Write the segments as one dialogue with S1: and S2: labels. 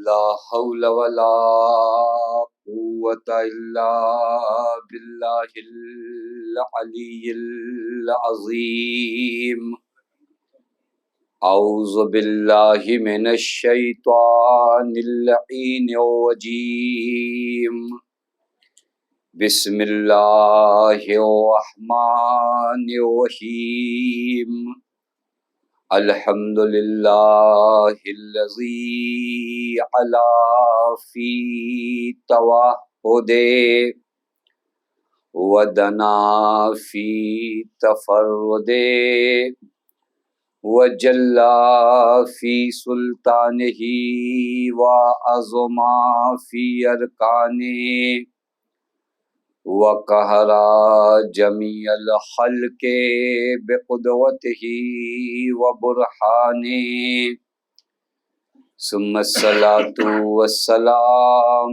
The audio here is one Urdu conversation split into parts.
S1: لا حول ولا قوة إلا بالله العلي العظيم. أعوذ بالله من الشيطان اللعين الرجيم. بسم الله الرحمن الرحيم. الحمد لله الذي علا في توحده ودنا في تفرده وجلا في سلطانه وعظما في أركانه وقهرا جميع الخلق بقدرته وبرهانه. ثم الصلاة والسلام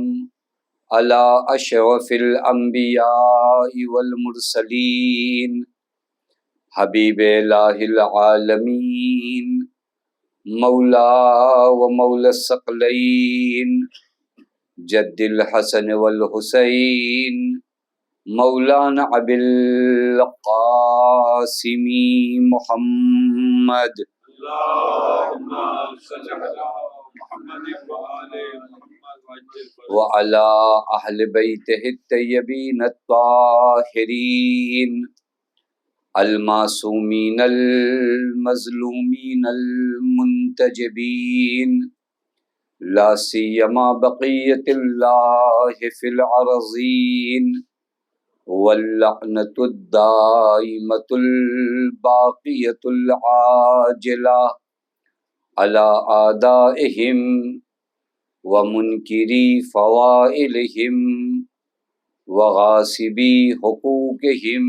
S1: على أشرف الأنبياء والمرسلين حبيب إله العالمين مولا ومولى الثقلين جد الحسن والحسين مولانا ابی القاسم محمد وعلى اہل بیتہ الطیبین الطاہرین المعصومین المظلومین المنتجبین لا سیما بقیت اللہ فی الارضین واللعنۃ الدائمۃ الباقیۃ العاجلہ علی اعدائہم ومنکری فوائلہم وغاصبی حقوقہم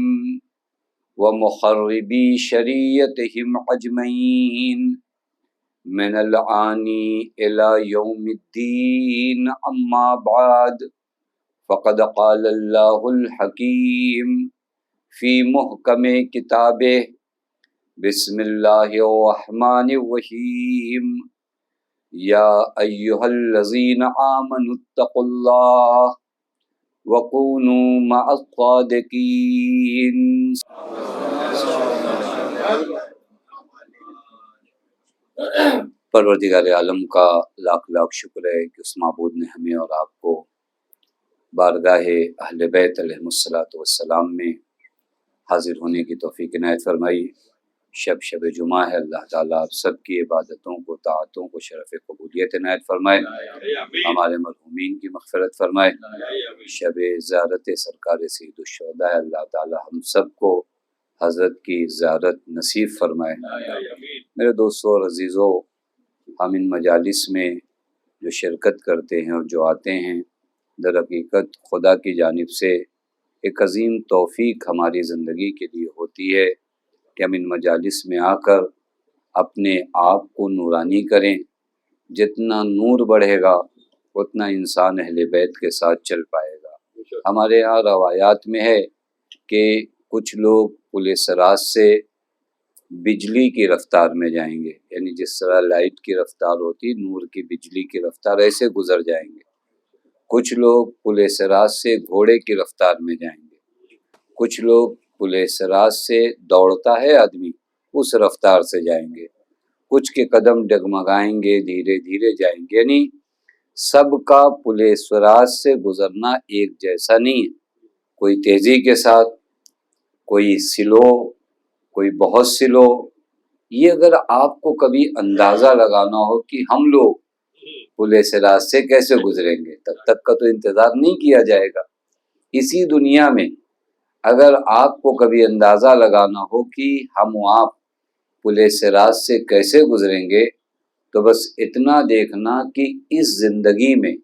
S1: ومخربی شریعتہم اجمعین من العانی الی یوم الدین. اما بعد فقد قال اللہ الحکیم فی محکم کتابہ بسم اللہ الرحمن الرحیم. یا ایہا الذین آمنوا اتقوا اللہ وکونوا مع الصادقین. پروردگار عالم کا لاکھ لاکھ شکر ہے کہ اس معبود نے ہمیں اور آپ کو بارگاہ اہل بیت علیہم السلام میں حاضر ہونے کی توفیق عنایت فرمائی. شب جمعہ ہے، اللہ تعالیٰ آپ سب کی عبادتوں کو، طاعتوں کو شرف قبولیت عنایت فرمائے، ہمارے مرحومین کی مغفرت فرمائے. شب زیارت سرکار سید الشہداء اللہ تعالیٰ ہم سب کو حضرت کی زیارت نصیب فرمائے. میرے دوستوں اور عزیزوں، ہم ان مجالس میں جو شرکت کرتے ہیں اور جو آتے ہیں، در حقیقت خدا کی جانب سے ایک عظیم توفیق ہماری زندگی کے لیے ہوتی ہے کہ ہم ان مجالس میں آ کر اپنے آپ کو نورانی کریں. جتنا نور بڑھے گا اتنا انسان اہل بیت کے ساتھ چل پائے گا. ہمارے یہاں روایات میں ہے کہ کچھ لوگ پل صراط سے بجلی کی رفتار میں جائیں گے، یعنی جس طرح لائٹ کی رفتار ہوتی، نور کی بجلی کی رفتار، ایسے گزر جائیں گے. کچھ لوگ پل صراط سے گھوڑے کی رفتار میں جائیں گے. کچھ لوگ پل صراط سے دوڑتا ہے آدمی، اس رفتار سے جائیں گے. کچھ کے قدم ڈگمگائیں گے، دھیرے دھیرے جائیں گے. یعنی سب کا پل صراط سے گزرنا ایک جیسا نہیں ہے. کوئی تیزی کے ساتھ، کوئی سلو، کوئی بہت سلو. یہ اگر آپ کو کبھی اندازہ لگانا ہو کہ ہم لوگ پل صراط سے کیسے گزریں گے، تب تک کا تو انتظار نہیں کیا جائے گا. اسی دنیا میں اگر آپ کو کبھی اندازہ لگانا ہو کہ ہم آپ پل صراط سے کیسے گزریں گے، تو بس اتنا دیکھنا کہ اس زندگی میں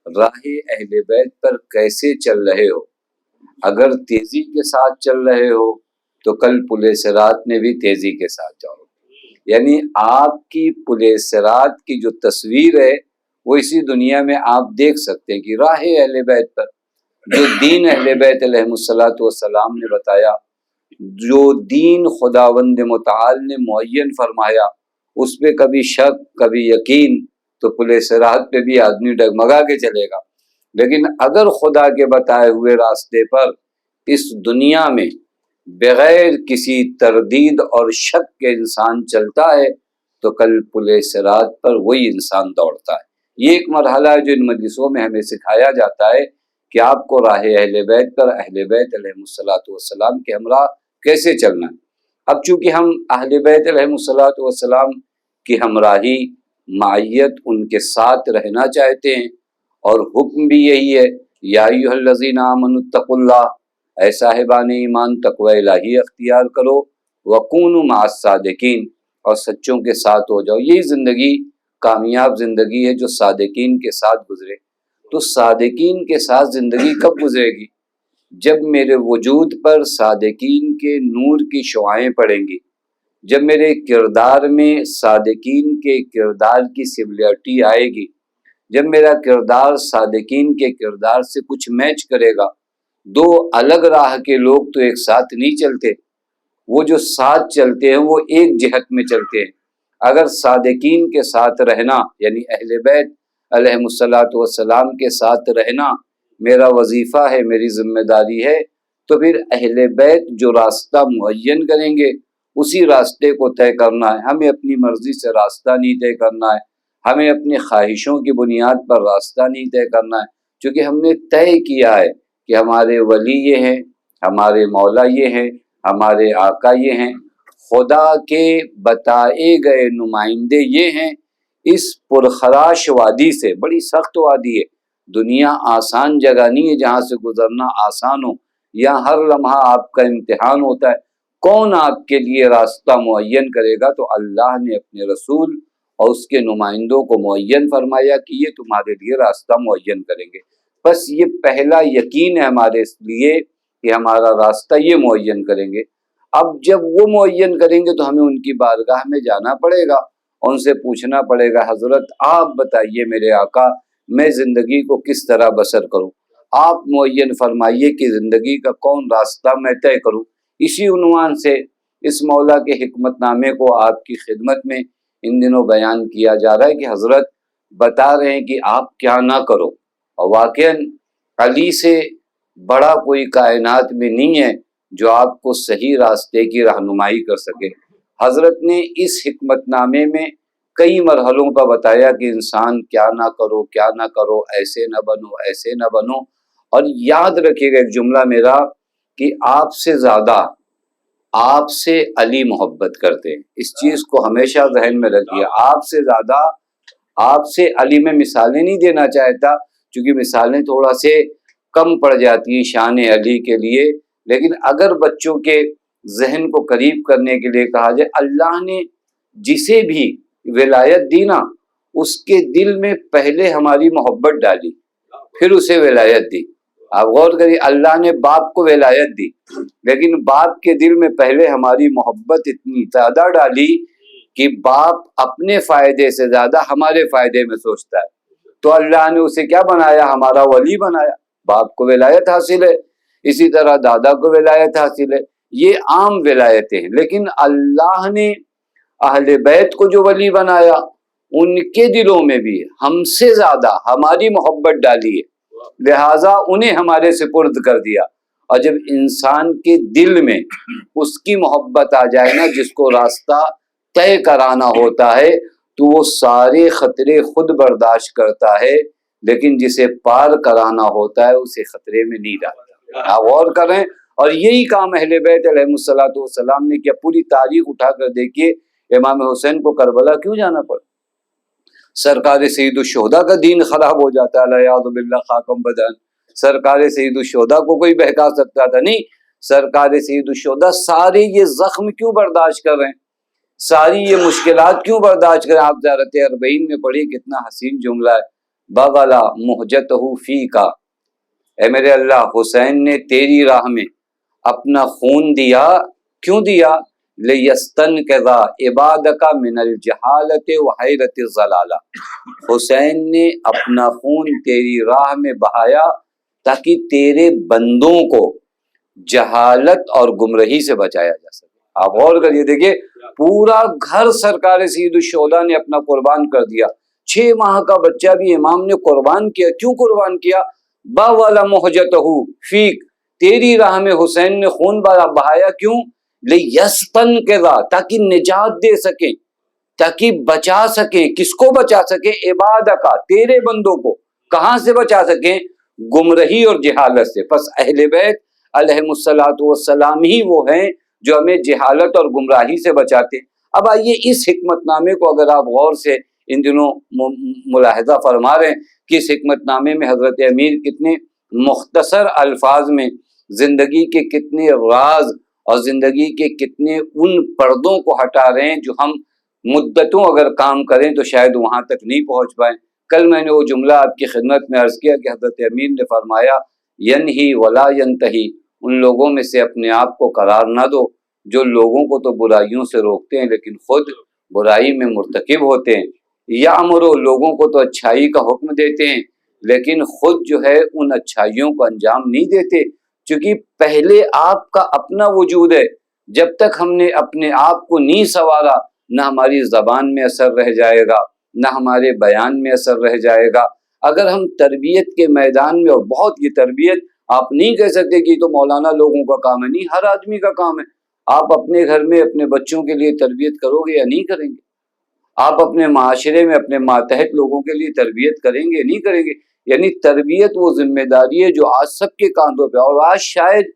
S1: راہ اہل بیت پر کیسے چل رہے ہو. اگر تیزی کے ساتھ چل رہے ہو تو کل پل صراط میں بھی تیزی کے ساتھ جاؤ. یعنی آپ کی پل صراط کی جو تصویر ہے وہ اسی دنیا میں آپ دیکھ سکتے ہیں کہ راہ اہل بیت پر جو دین اہل بیت علیہم السلام نے بتایا، جو دین خداوند متعال نے معین فرمایا، اس پہ کبھی شک، کبھی یقین، تو پل صراط پہ بھی آدمی ڈگمگا کے چلے گا، لیکن اگر خدا کے بتائے ہوئے راستے پر اس دنیا میں بغیر کسی تردید اور شک کے انسان چلتا ہے تو کل پل صراط پر وہی انسان دوڑتا ہے۔ یہ ایک مرحلہ ہے جو ان مجلسوں میں ہمیں سکھایا جاتا ہے کہ آپ کو راہ اہل بیت پر اہل بیت علیہم الصلاۃ والسلام کے ہمراہ کیسے چلنا ہے۔ اب چونکہ ہم اہل بیت علیہم الصلاۃ والسلام کی ہمراہی، معیت، ان کے ساتھ رہنا چاہتے ہیں، اور حکم بھی یہی ہے، یا ایھا الذین آمنوا اتقوا اللہ، اے صاحبان ایمان تقوی الہی اختیار کرو، وکونوا مع الصادقین، اور سچوں کے ساتھ ہو جاؤ۔ یہی زندگی کامیاب زندگی ہے جو صادقین کے ساتھ گزرے۔ تو صادقین کے ساتھ زندگی کب گزرے گی؟ جب میرے وجود پر صادقین کے نور کی شعاعیں پڑیں گی، جب میرے کردار میں صادقین کے کردار کی سملیرٹی آئے گی، جب میرا کردار صادقین کے کردار سے کچھ میچ کرے گا۔ دو الگ راہ کے لوگ تو ایک ساتھ نہیں چلتے، وہ جو ساتھ چلتے ہیں وہ ایک جہت میں چلتے ہیں۔ اگر صادقین کے ساتھ رہنا، یعنی اہل بیت علیہم الصلاۃ والسلام کے ساتھ رہنا میرا وظیفہ ہے، میری ذمہ داری ہے، تو پھر اہل بیت جو راستہ معین کریں گے اسی راستے کو طے کرنا ہے۔ ہمیں اپنی مرضی سے راستہ نہیں طے کرنا ہے، ہمیں اپنی خواہشوں کی بنیاد پر راستہ نہیں طے کرنا ہے، چونکہ ہم نے طے کیا ہے کہ ہمارے ولی یہ ہیں، ہمارے مولا یہ ہیں، ہمارے آقا یہ ہیں، خدا کے بتائے گئے نمائندے یہ ہیں۔ اس پرخراش وادی سے، بڑی سخت وادی ہے، دنیا آسان جگہ نہیں ہے جہاں سے گزرنا آسان ہو، یہاں ہر لمحہ آپ کا امتحان ہوتا ہے۔ کون آپ کے لیے راستہ معین کرے گا؟ تو اللہ نے اپنے رسول اور اس کے نمائندوں کو معین فرمایا کہ یہ تمہارے لیے راستہ معین کریں گے۔ بس یہ پہلا یقین ہے ہمارے اس لیے کہ ہمارا راستہ یہ معین کریں گے۔ اب جب وہ معین کریں گے تو ہمیں ان کی بارگاہ میں جانا پڑے گا، ان سے پوچھنا پڑے گا، حضرت آپ بتائیے میرے آقا، میں زندگی کو کس طرح بسر کروں؟ آپ معین فرمائیے کہ زندگی کا کون راستہ میں طے کروں۔ اسی عنوان سے اس مولا کے حکمت نامے کو آپ کی خدمت میں ان دنوں بیان کیا جا رہا ہے کہ حضرت بتا رہے ہیں کہ آپ کیا نہ کرو، اور واقعاً علی سے بڑا کوئی کائنات میں نہیں ہے جو آپ کو صحیح راستے کی رہنمائی کر سکے۔ حضرت نے اس حکمت نامے میں کئی مرحلوں کا بتایا کہ انسان کیا نہ کرو، کیا نہ کرو، ایسے نہ بنو، ایسے نہ بنو۔ اور یاد رکھیے گا ایک جملہ میرا کہ آپ سے زیادہ آپ سے علی محبت کرتے ہیں، اس چیز کو ہمیشہ ذہن میں رکھیے۔ آپ سے زیادہ آپ سے علی، میں مثالیں نہیں دینا چاہتا کیونکہ مثالیں تھوڑا سے کم پڑ جاتی ہیں شان علی کے لیے، لیکن اگر بچوں کے ذہن کو قریب کرنے کے لیے کہا جائے، اللہ نے جسے بھی ولایت دی نا، اس کے دل میں پہلے ہماری محبت ڈالی، پھر اسے ولایت دی۔ آپ غور کریے، اللہ نے باپ کو ولایت دی لیکن باپ کے دل میں پہلے ہماری محبت اتنی زیادہ ڈالی کہ باپ اپنے فائدے سے زیادہ ہمارے فائدے میں سوچتا ہے، تو اللہ نے اسے کیا بنایا؟ ہمارا ولی بنایا۔ باپ کو ولایت حاصل ہے، اسی طرح دادا کو ولایت حاصل ہے، یہ عام ولایتیں ہیں، لیکن اللہ نے اہل بیت کو جو ولی بنایا ان کے دلوں میں بھی ہم سے زیادہ ہماری محبت ڈالی ہے، لہٰذا انہیں ہمارے سپرد کر دیا۔ اور جب انسان کے دل میں اس کی محبت آ جائے نا، جس کو راستہ طے کرانا ہوتا ہے تو وہ سارے خطرے خود برداشت کرتا ہے، لیکن جسے پار کرانا ہوتا ہے اسے خطرے میں نہیں ڈالتا۔ آپ غور کریں، اور یہی کام اہل بیت علیہم الصلاۃ والسلام نے کیا۔ پوری تاریخ اٹھا کر دیکھیے، امام حسین کو کربلا کیوں جانا پڑا؟ سرکار سید الشہداء کا دین خراب ہو جاتا ہے، الیاذ باللہ، خاکم بدن۔ سرکار سید الشہداء کو کوئی بہکا سکتا تھا؟ نہیں۔ سرکار سید الشہداء سارے یہ زخم کیوں برداشت کر رہے ہیں، ساری یہ مشکلات کیوں برداشت کریں؟ آپ زیارت اربعین میں پڑھی، کتنا حسین جملہ ہے، بغلا مہجتہ فیکا، اے میرے اللہ، حسین نے تیری راہ میں اپنا خون دیا، کیوں دیا؟ لیستنقذ عبادک من الجہالۃ وحیرۃ الضلالہ، حسین نے اپنا خون تیری راہ میں بہایا تاکہ تیرے بندوں کو جہالت اور گمراہی سے بچایا جا سکے۔ آپ غور کریے، دیکھیے پورا گھر سرکار سید الشہداء نے اپنا قربان کر دیا، 6 ماہ کا بچہ بھی امام نے قربان کیا. کیوں قربان کیا؟ با والا محجتہو فیک، تیری راہ میں حسین نے خون بہایا. کیوں؟ لیستنقذ، تاکہ نجات دے سکیں، تاکہ بچا سکیں. کس کو بچا سکیں؟ عبادکا، تیرے بندوں کو. کہاں سے بچا سکیں؟ گمراہی اور جہالت سے. پس اہل بیت علیہم الصلوۃ والسلام ہی وہ ہیں جو ہمیں جہالت اور گمراہی سے بچاتے ہیں. اب آئیے اس حکمت نامے کو اگر آپ غور سے ان دنوں ملاحظہ فرما رہے ہیں کہ اس حکمت نامے میں حضرت امیر کتنے مختصر الفاظ میں زندگی کے کتنے راز اور زندگی کے کتنے ان پردوں کو ہٹا رہے ہیں جو ہم مدتوں اگر کام کریں تو شاید وہاں تک نہیں پہنچ پائیں. کل میں نے وہ جملہ آپ کی خدمت میں عرض کیا کہ حضرت امیر نے فرمایا ینہی ولا ینتہی، ان لوگوں میں سے اپنے آپ کو قرار نہ دو جو لوگوں کو تو برائیوں سے روکتے ہیں لیکن خود برائی میں مرتکب ہوتے ہیں. یامرو، لوگوں کو تو اچھائی کا حکم دیتے ہیں لیکن خود جو ہے ان اچھائیوں کو انجام نہیں دیتے. چونکہ پہلے آپ کا اپنا وجود ہے، جب تک ہم نے اپنے آپ کو نہیں سنوارا نہ ہماری زبان میں اثر رہ جائے گا نہ ہمارے بیان میں اثر رہ جائے گا. اگر ہم تربیت کے میدان میں، اور بہت یہ تربیت آپ نہیں کہہ سکتے کہ تو مولانا لوگوں کا کام ہے، نہیں، ہر آدمی کا کام ہے. آپ اپنے گھر میں اپنے بچوں کے لیے تربیت کرو گے یا نہیں کریں گے؟ آپ اپنے معاشرے میں اپنے ماتحت لوگوں کے لیے تربیت کریں گے نہیں کریں گے؟ یعنی تربیت وہ ذمہ داری ہے جو آج سب کے کاندھوں پہ. اور آج شاید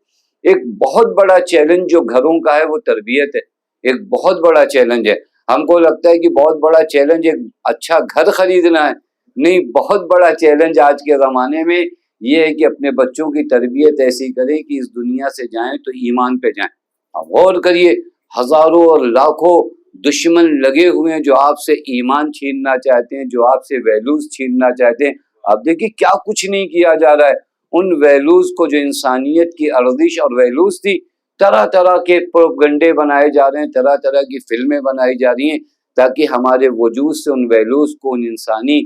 S1: ایک بہت بڑا چیلنج جو گھروں کا ہے وہ تربیت ہے. ایک بہت بڑا چیلنج ہے. ہم کو لگتا ہے کہ بہت بڑا چیلنج ایک اچھا گھر خریدنا ہے. نہیں، بہت بڑا چیلنج آج کے زمانے میں یہ ہے کہ اپنے بچوں کی تربیت ایسی کریں کہ اس دنیا سے جائیں تو ایمان پہ جائیں. اب غور کریے، ہزاروں اور لاکھوں دشمن لگے ہوئے ہیں جو آپ سے ایمان چھیننا چاہتے ہیں، جو آپ سے ویلوز چھیننا چاہتے ہیں. اب دیکھیے کیا کچھ نہیں کیا جا رہا ہے. ان ویلوز کو جو انسانیت کی ارزش اور ویلوز تھی، طرح طرح کے پروپگنڈے بنائے جا رہے ہیں، طرح طرح کی فلمیں بنائی جا رہی ہیں تاکہ ہمارے وجود سے ان ویلوز کو، ان انسانی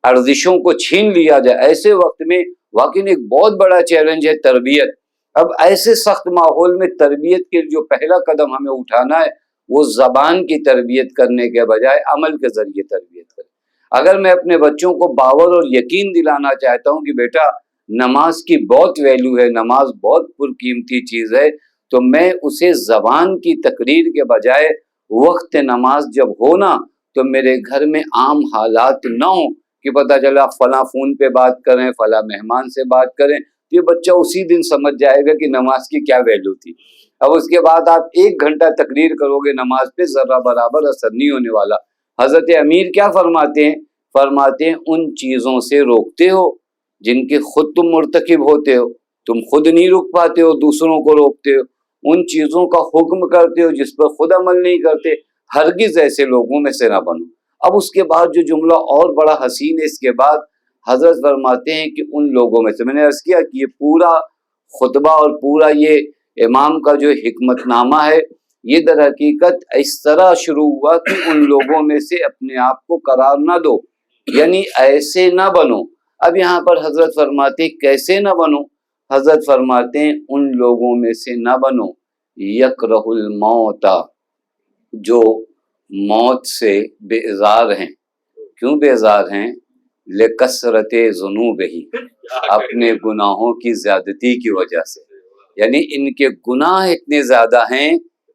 S1: ارزشوں کو چھین لیا جائے. ایسے وقت میں واقعی ایک بہت بڑا چیلنج ہے تربیت. اب ایسے سخت ماحول میں تربیت کے جو پہلا قدم ہمیں اٹھانا ہے وہ زبان کی تربیت کرنے کے بجائے عمل کے ذریعے تربیت کریں. اگر میں اپنے بچوں کو باور اور یقین دلانا چاہتا ہوں کہ بیٹا نماز کی بہت ویلیو ہے، نماز بہت پرقیمتی چیز ہے، تو میں اسے زبان کی تقریر کے بجائے وقت نماز جب ہونا تو میرے گھر میں عام حالات نہ ہوں کہ پتہ چلا فلاں فون پہ بات کریں، فلاں مہمان سے بات کریں. یہ بچہ اسی دن سمجھ جائے گا کہ نماز کی کیا ویلیو تھی. اب اس کے بعد آپ 1 گھنٹہ تقریر کرو گے نماز پہ، ذرہ برابر اثر نہیں ہونے والا. حضرت امیر کیا فرماتے ہیں؟ فرماتے ہیں ان چیزوں سے روکتے ہو جن کے خود تم مرتکب ہوتے ہو. تم خود نہیں روک پاتے ہو، دوسروں کو روکتے ہو. ان چیزوں کا حکم کرتے ہو جس پر خود عمل نہیں کرتے. ہرگز ایسے لوگوں میں سے نہ بنو. اب اس کے بعد جو جملہ اور بڑا حسین ہے، اس کے بعد حضرت فرماتے ہیں کہ ان لوگوں میں سے، میں نے عرض کیا کہ یہ پورا خطبہ اور پورا یہ امام کا جو حکمت نامہ ہے یہ در حقیقت اس طرح شروع ہوا کہ ان لوگوں میں سے اپنے آپ کو قرار نہ دو، یعنی ایسے نہ بنو. اب یہاں پر حضرت فرماتے کیسے نہ بنو؟ حضرت فرماتے ہیں ان لوگوں میں سے نہ بنو یکرہ الموت، جو موت سے بیزار ہیں. کیوں بیزار ہیں؟ لکثرت ذنوبہ، اپنے گناہوں کی زیادتی کی وجہ سے. یعنی ان کے گناہ اتنے زیادہ ہیں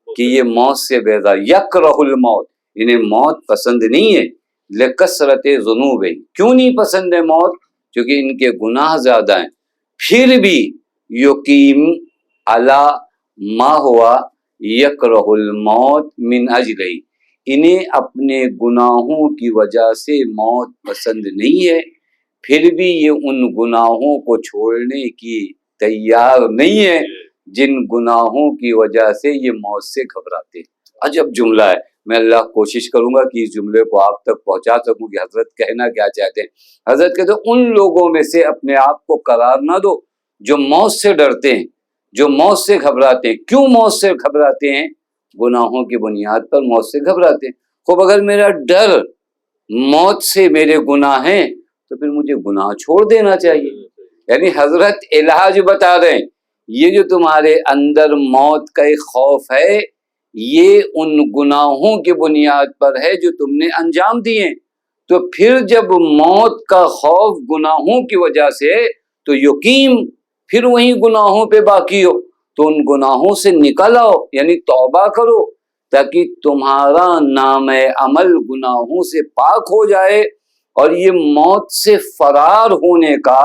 S1: کہ یہ موت سے بیزار. یکرہ الموت، انہیں موت پسند نہیں ہے. لکثرت ذنوبہ، کیوں نہیں پسند ہے موت؟ کیونکہ ان کے گناہ زیادہ ہیں. پھر بھی یقیم علی ما ہوا یکرہ الموت من اجلہ، انہیں اپنے گناہوں کی وجہ سے موت پسند نہیں ہے، پھر بھی یہ ان گناہوں کو چھوڑنے کی تیار نہیں ہے جن گناہوں کی وجہ سے یہ موت سے گھبراتے. عجب جملہ ہے. میں اللہ کوشش کروں گا کہ اس جملے کو آپ تک پہنچا سکوں کہ حضرت کہنا کیا چاہتے ہیں. حضرت کہتے ہیں ان لوگوں میں سے اپنے آپ کو قرار نہ دو جو موت سے ڈرتے ہیں، جو موت سے گھبراتے ہیں. کیوں موت سے گھبراتے ہیں؟ گناہوں کی بنیاد پر موت سے گھبراتے ہیں. خوب اگر میرا ڈر موت سے میرے گناہ ہیں تو پھر مجھے گناہ چھوڑ دینا چاہیے. یعنی حضرت علاج بتا رہے ہیں، یہ جو تمہارے اندر موت کا ایک خوف ہے یہ ان گناہوں کی بنیاد پر ہے جو تم نے انجام دیے. تو پھر جب موت کا خوف گناہوں کی وجہ سے تو یقین پھر وہی گناہوں پہ باقی ہو، تو ان گناہوں سے نکل آؤ، یعنی توبہ کرو تاکہ تمہارا نام عمل گناہوں سے پاک ہو جائے، اور یہ موت سے فرار ہونے کا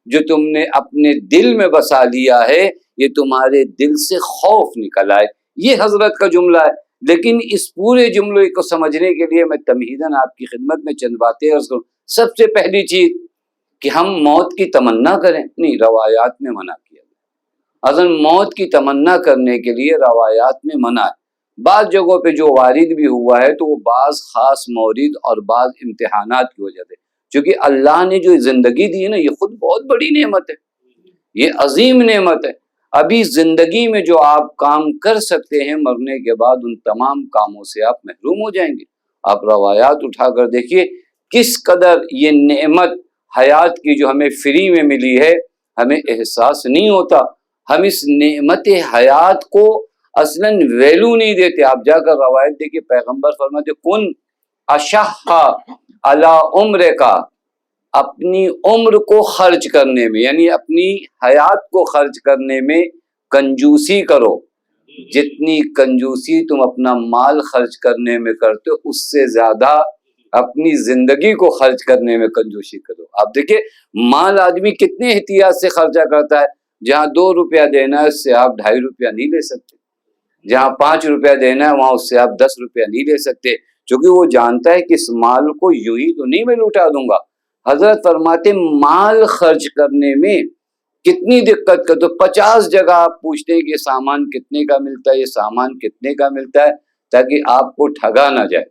S1: جو تم نے اپنے دل میں بسا لیا ہے یہ تمہارے دل سے خوف نکل آئے۔ یہ حضرت کا جملہ ہے۔ لیکن اس پورے جملے کو سمجھنے کے لیے میں تمہیداً آپ کی خدمت میں چند باتیں عرض کروں۔ سب سے پہلی چیز کہ ہم موت کی تمنا کریں، نہیں، روایات میں منع کیا گیا۔ اصل موت کی تمنا کرنے کے لیے روایات میں منع ہے۔ بعض جگہوں پہ جو وارد بھی ہوا ہے تو وہ بعض خاص مورد اور بعض امتحانات کی وجہ سے، چونکہ اللہ نے جو زندگی دی ہے نا یہ خود بہت بڑی نعمت ہے، یہ عظیم نعمت ہے۔ ابھی زندگی میں جو آپ کام کر سکتے ہیں مرنے کے بعد ان تمام کاموں سے آپ محروم ہو جائیں گے۔ آپ روایات اٹھا کر دیکھیے کس قدر یہ نعمت حیات کی جو ہمیں فری میں ملی ہے ہمیں احساس نہیں ہوتا۔ ہم اس نعمت حیات کو اصلاً ویلو نہیں دیتے۔ آپ جا کر روایت دیکھیے، پیغمبر فرماتے کن اشح علی عمر کا، اپنی عمر کو خرچ کرنے میں، یعنی اپنی حیات کو خرچ کرنے میں کنجوسی کرو۔ جتنی کنجوسی تم اپنا مال خرچ کرنے میں کرتے ہو اس سے زیادہ اپنی زندگی کو خرچ کرنے میں کنجوسی کرو۔ آپ دیکھیں مال آدمی کتنے احتیاط سے خرچہ کرتا ہے، جہاں 2 روپیہ دینا ہے اس سے آپ 2.5 روپیہ نہیں لے سکتے، جہاں 5 روپیہ دینا ہے وہاں اس سے آپ 10 روپیہ نہیں لے سکتے، کیونکہ وہ جانتا ہے کہ اس مال کو یوں ہی تو نہیں میں لوٹا دوں گا۔ حضرت فرماتے مال خرچ کرنے میں کتنی دقت کر، تو 50 جگہ آپ پوچھتے ہیں کہ یہ سامان کتنے کا ملتا ہے، یہ سامان کتنے کا ملتا ہے، تاکہ آپ کو ٹھگا نہ جائے۔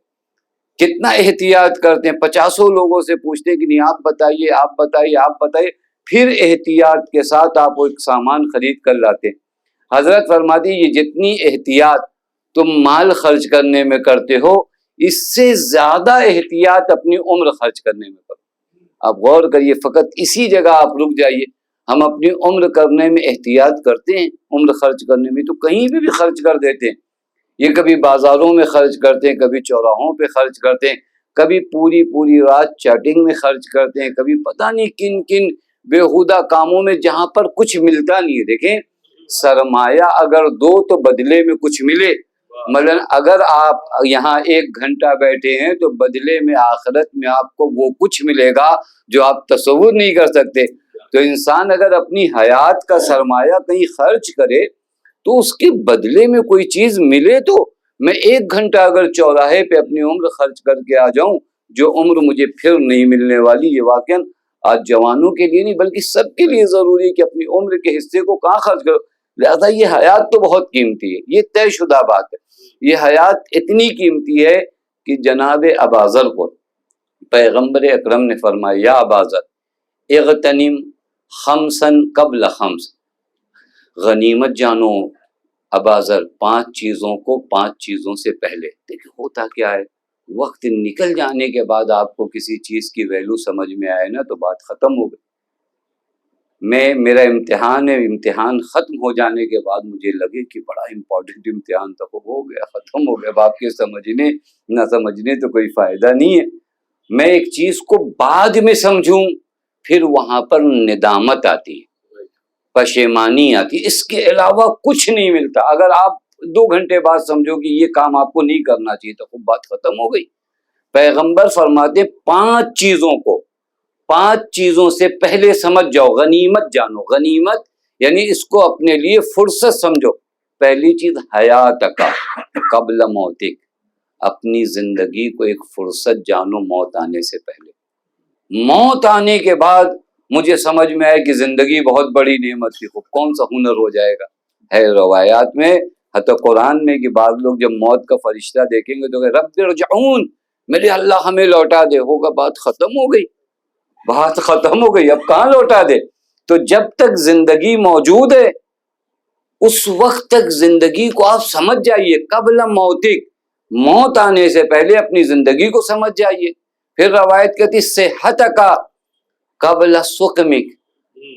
S1: کتنا احتیاط کرتے ہیں، 50 لوگوں سے پوچھتے ہیں کہ نہیں آپ بتائیے آپ بتائیے آپ بتائیے، پھر احتیاط کے ساتھ آپ وہ ایک سامان خرید کر لاتے ہیں۔ حضرت فرماتی یہ جتنی احتیاط تم مال خرچ کرنے میں کرتے ہو اس سے زیادہ احتیاط اپنی عمر خرچ کرنے میں کرو۔ آپ غور کریے، فقط اسی جگہ آپ رک جائیے۔ ہم اپنی عمر کرنے میں احتیاط کرتے ہیں، عمر خرچ کرنے میں تو کہیں بھی خرچ کر دیتے ہیں۔ یہ کبھی بازاروں میں خرچ کرتے ہیں، کبھی چوراہوں پہ خرچ کرتے ہیں، کبھی پوری رات چیٹنگ میں خرچ کرتے ہیں، کبھی پتہ نہیں کن کن بےہودہ کاموں میں جہاں پر کچھ ملتا نہیں ہے۔ دیکھیں سرمایہ اگر دو تو بدلے میں کچھ ملے، مثلا اگر آپ یہاں 1 گھنٹہ بیٹھے ہیں تو بدلے میں آخرت میں آپ کو وہ کچھ ملے گا جو آپ تصور نہیں کر سکتے۔ تو انسان اگر اپنی حیات کا سرمایہ کہیں خرچ کرے تو اس کے بدلے میں کوئی چیز ملے، تو میں 1 گھنٹہ اگر چوراہے پہ اپنی عمر خرچ کر کے آ جاؤں جو عمر مجھے پھر نہیں ملنے والی، یہ واقعاً آج جوانوں کے لیے نہیں بلکہ سب کے لیے ضروری ہے کہ اپنی عمر کے حصے کو کہاں خرچ کرو۔ لہذا یہ حیات تو بہت قیمتی ہے، یہ طے شدہ بات ہے۔ یہ حیات اتنی قیمتی ہے کہ جناب اباذر کو پیغمبر اکرم نے فرمایا یا اباذر اغتنم خمسا قبل خمس، غنیمت جانو اباذر 5 چیزوں کو 5 چیزوں سے پہلے۔ دیکھیں ہوتا کیا ہے، وقت نکل جانے کے بعد آپ کو کسی چیز کی ویلو سمجھ میں آئے نا تو بات ختم ہو گئی۔ میرا امتحان ہے، امتحان ختم ہو جانے کے بعد مجھے لگے کہ بڑا امپورٹنٹ امتحان تھا، وہ ہو گیا ختم ہو گیا، اب آپ کے سمجھنے نہ سمجھنے تو کوئی فائدہ نہیں ہے۔ میں ایک چیز کو بعد میں سمجھوں پھر وہاں پر ندامت آتی ہے، پشیمانی آتی ہے، اس کے علاوہ کچھ نہیں ملتا۔ اگر آپ 2 گھنٹے بعد سمجھو کہ یہ کام آپ کو نہیں کرنا چاہیے تو خود بات ختم ہو گئی۔ پیغمبر فرماتے 5 چیزوں کو 5 چیزوں سے پہلے سمجھ جاؤ، غنیمت جانو۔ غنیمت یعنی اس کو اپنے لیے فرصت سمجھو۔ پہلی چیز حیات کا قبل موتک، اپنی زندگی کو ایک فرصت جانو موت آنے سے پہلے۔ موت آنے کے بعد مجھے سمجھ میں آئے کہ زندگی بہت بڑی نعمت تھی، کون سا ہنر ہو جائے گا۔ ہے روایات میں حتی قرآن میں کہ بعض لوگ جب موت کا فرشتہ دیکھیں گے تو کہ رب ارجعون، میرے اللہ ہمیں لوٹا دے، ہوگا بات ختم ہو گئی، بات ختم ہو گئی، اب کہاں لوٹا دے۔ تو جب تک زندگی موجود ہے اس وقت تک زندگی کو آپ سمجھ جائیے، قبل موتک، موت آنے سے پہلے اپنی زندگی کو سمجھ جائیے۔ پھر روایت کہتی صحت کا قبل سقمک،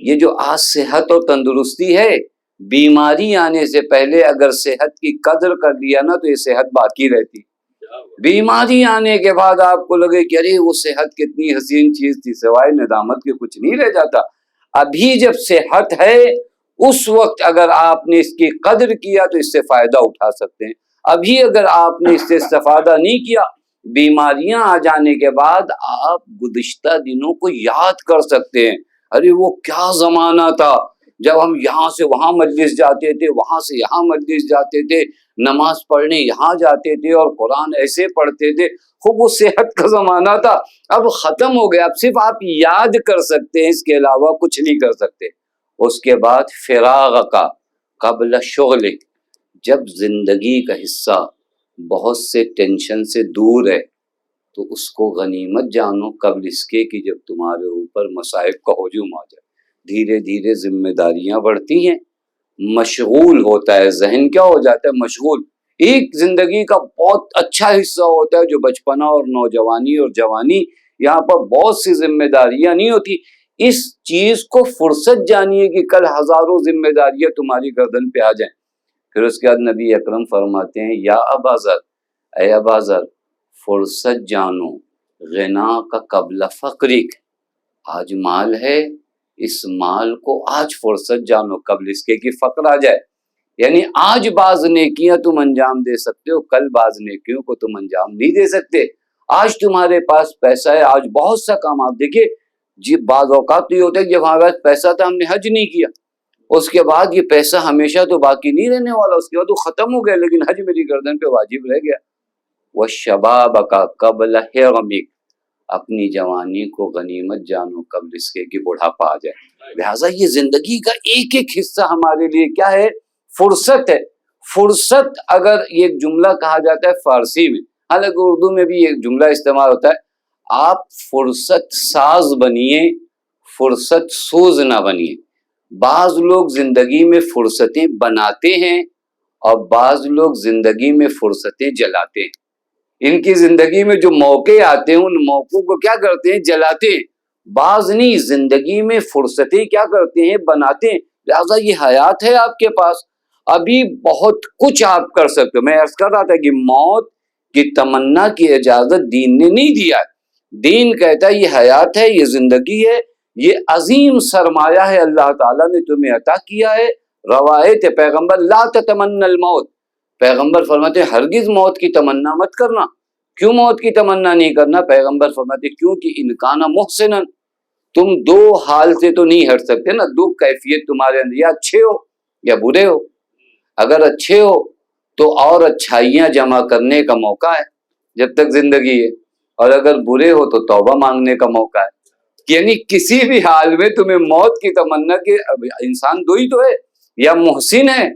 S1: یہ جو آج صحت اور تندرستی ہے، بیماری آنے سے پہلے اگر صحت کی قدر کر لیا نا تو یہ صحت باقی رہتی، بیماری آنے کے بعد آپ کو لگے کہ ارے وہ صحت کتنی حسین چیز تھی، سوائے ندامت کے کچھ نہیں رہ جاتا۔ ابھی جب صحت ہے اس وقت اگر آپ نے اس کی قدر کیا تو اس سے فائدہ اٹھا سکتے ہیں۔ ابھی اگر آپ نے اس سے استفادہ نہیں کیا، بیماریاں آ جانے کے بعد آپ گزشتہ دنوں کو یاد کر سکتے ہیں، ارے وہ کیا زمانہ تھا جب ہم یہاں سے وہاں مجلس جاتے تھے، وہاں سے یہاں مجلس جاتے تھے، نماز پڑھنے یہاں جاتے تھے اور قرآن ایسے پڑھتے تھے، خوب وہ صحت کا زمانہ تھا، اب ختم ہو گیا۔ اب صرف آپ یاد کر سکتے ہیں، اس کے علاوہ کچھ نہیں کر سکتے۔ اس کے بعد فراغ کا قبل شغل، جب زندگی کا حصہ بہت سے ٹینشن سے دور ہے تو اس کو غنیمت جانو قبل اس کے کہ جب تمہارے اوپر مصائب کا ہجوم آ جائے۔ دھیرے دھیرے ذمہ داریاں بڑھتی ہیں، مشغول ہوتا ہے ذہن، کیا ہو جاتا ہے مشغول۔ ایک زندگی کا بہت اچھا حصہ ہوتا ہے جو بچپنا اور نوجوانی اور جوانی، یہاں پر بہت سی ذمہ داریاں نہیں ہوتی۔ اس چیز کو فرصت جانیے کہ کل ہزاروں ذمہ داریاں تمہاری گردن پہ آ جائیں۔ پھر اس کے بعد نبی اکرم فرماتے ہیں یا ابا ذر، اے ابا ذر فرصت جانو غنا کا قبل فقرک، آج مال ہے اس مال کو آج فرصت جانو قبل اس کے کہ فقر آ جائے۔ یعنی آج بعض نیکیاں تم انجام دے سکتے ہو، کل بعض نیکیوں کو تم انجام نہیں دے سکتے۔ آج تمہارے پاس پیسہ ہے، آج بہت سا کام، آپ دیکھیے جی بعض اوقات تو یہ ہوتا ہے کہ جب ہمارے پاس پیسہ تھا ہم نے حج نہیں کیا، اس کے بعد یہ پیسہ ہمیشہ تو باقی نہیں رہنے والا، اس کے بعد وہ ختم ہو گیا، لیکن حج میری گردن پہ واجب رہ گیا۔ وَالشَّبَابَ کا قبل حرمک، اپنی جوانی کو غنیمت جانو قبل اس کے کہ بڑھاپا آ جائے۔ لہٰذا یہ زندگی کا ایک ایک حصہ ہمارے لیے کیا ہے؟ فرصت ہے۔ فرصت اگر یہ جملہ کہا جاتا ہے فارسی میں، حالانکہ اردو میں بھی ایک جملہ استعمال ہوتا ہے، آپ فرصت ساز بنیے، فرصت سوز نہ بنیے۔ بعض لوگ زندگی میں فرصتیں بناتے ہیں اور بعض لوگ زندگی میں فرصتیں جلاتے ہیں۔ ان کی زندگی میں جو موقع آتے ہیں ان موقعوں کو کیا کرتے ہیں؟ جلاتے ہیں۔ بعض نہیں، زندگی میں فرصتیں کیا کرتے ہیں؟ بناتے ہیں۔ لہٰذا یہ حیات ہے آپ کے پاس، ابھی بہت کچھ آپ کر سکتے ہو۔ میں عرض کر رہا تھا کہ موت کی تمنا کی اجازت دین نے نہیں دیا ہے۔ دین کہتا ہے یہ حیات ہے، یہ زندگی ہے، یہ عظیم سرمایہ ہے اللہ تعالیٰ نے تمہیں عطا کیا ہے۔ روایت پیغمبر لا تتمنى الموت، پیغمبر فرماتے ہرگز موت کی تمنا مت کرنا۔ کیوں موت کی تمنا نہیں کرنا؟ پیغمبر فرماتے کیونکہ انکان محسنا، تم دو حال سے تو نہیں ہٹ سکتے نا، دو کیفیت تمہارے اندر، یا اچھے ہو یا برے ہو۔ اگر اچھے ہو تو اور اچھائیاں جمع کرنے کا موقع ہے جب تک زندگی ہے، اور اگر برے ہو تو توبہ مانگنے کا موقع ہے۔ یعنی کسی بھی حال میں تمہیں موت کی تمنا، کہ انسان دو ہی تو ہے، یا محسن ہے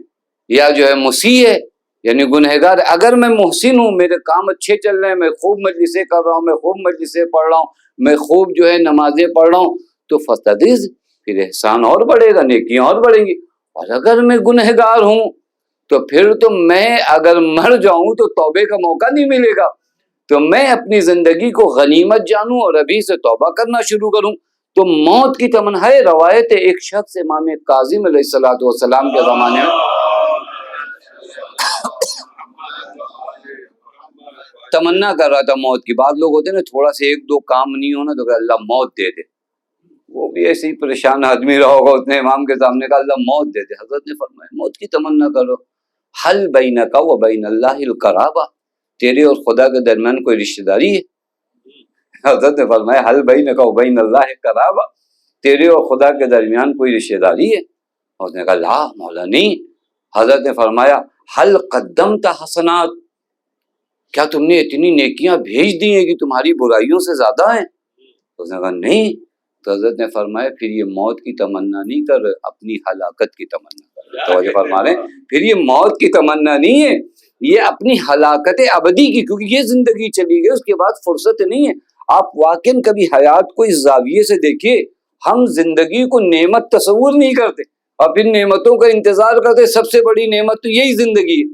S1: یا جو ہے مسیء ہے، یعنی گنہگار۔ اگر میں محسن ہوں، میرے کام اچھے چل رہے ہیں، میں خوب مجلسیں کر رہا ہوں، میں خوب مجلسیں پڑھ رہا ہوں، میں خوب جو ہے نمازیں پڑھ رہا ہوں، تو فاستدرج، پھر احسان اور بڑھے گا، نیکیاں اور بڑھیں گی۔ اور اگر میں گنہگار ہوں تو پھر تو میں اگر مر جاؤں تو توبے کا موقع نہیں ملے گا۔ تو میں اپنی زندگی کو غنیمت جانوں اور ابھی سے توبہ کرنا شروع کروں۔ تو موت کی تمنا ہے۔ روایت ہے ایک شخص امام کاظم علیہ السلام کے زمانے میں تمنا کر رہا تھا موت کی۔ بعض لوگ ہوتے ہیں نا، تھوڑا سا ایک دو کام نہیں ہونا تو کہ اللہ موت دے دے، وہ بھی ایسے ہی پریشان آدمی رہا ہوگا، اس نے امام کے سامنے کہا اللہ موت دے دے۔ حضرت نے فرمایا موت کی تمنا کرو، حل بینک و بین اللہ القرابہ، تیرے اور خدا کے درمیان کوئی رشتہ داری ہے؟ حضرت نے فرمایا حل بینک و بین اللہ القرابہ، تیرے اور خدا کے درمیان کوئی رشتہ داری ہے؟ اور اس نے کہا لا مولا نہیں۔ حضرت نے فرمایا حل قدمت حسنات، کیا تم نے اتنی نیکیاں بھیج دی ہیں کہ تمہاری برائیوں سے زیادہ ہیں؟ اس نے کہا نہیں۔ تو حضرت نے فرمایا پھر یہ موت کی تمنا نہیں کر، اپنی ہلاکت کی تمنا کر۔ توجہ فرما رہے ہیں، پھر یہ موت کی تمنا نہیں ہے، یہ اپنی ہلاکت ابدی کی، کیونکہ یہ زندگی چلی گئی، اس کے بعد فرصت نہیں ہے۔ آپ واقعاً کبھی حیات کو اس زاویے سے دیکھیے، ہم زندگی کو نعمت تصور نہیں کرتے اور پھر نعمتوں کا انتظار کرتے۔ سب سے بڑی نعمت تو یہی زندگی ہے،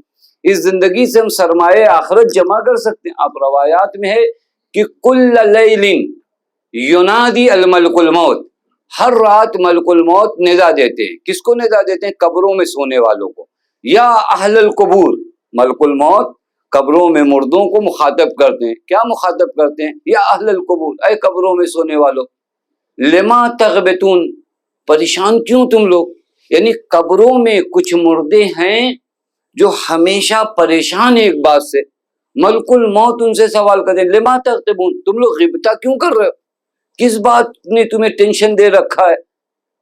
S1: اس زندگی سے ہم سرمایہ آخرت جمع کر سکتے ہیں۔ آپ روایات میں ہے کہ کل لیل ینادی الملک الموت، ہر رات ملک الموت ندا دیتے ہیں۔ کس کو ندا دیتے ہیں؟ قبروں میں سونے والوں کو۔ یا اہل القبور، ملک الموت قبروں میں مردوں کو مخاطب کرتے ہیں. کیا مخاطب کرتے ہیں؟ یا اہل القبور، اے قبروں میں سونے والوں، لما تغبتون، پریشان کیوں تم لوگ؟ یعنی قبروں میں کچھ مردے ہیں جو ہمیشہ پریشان ہیں ایک بات سے. ملک الموت ان سے سوال کرتے ہیں، لما تغتبون، تم لوگ غیبتہ کیوں کر رہے ہو؟ کس بات نے تمہیں ٹینشن دے رکھا ہے؟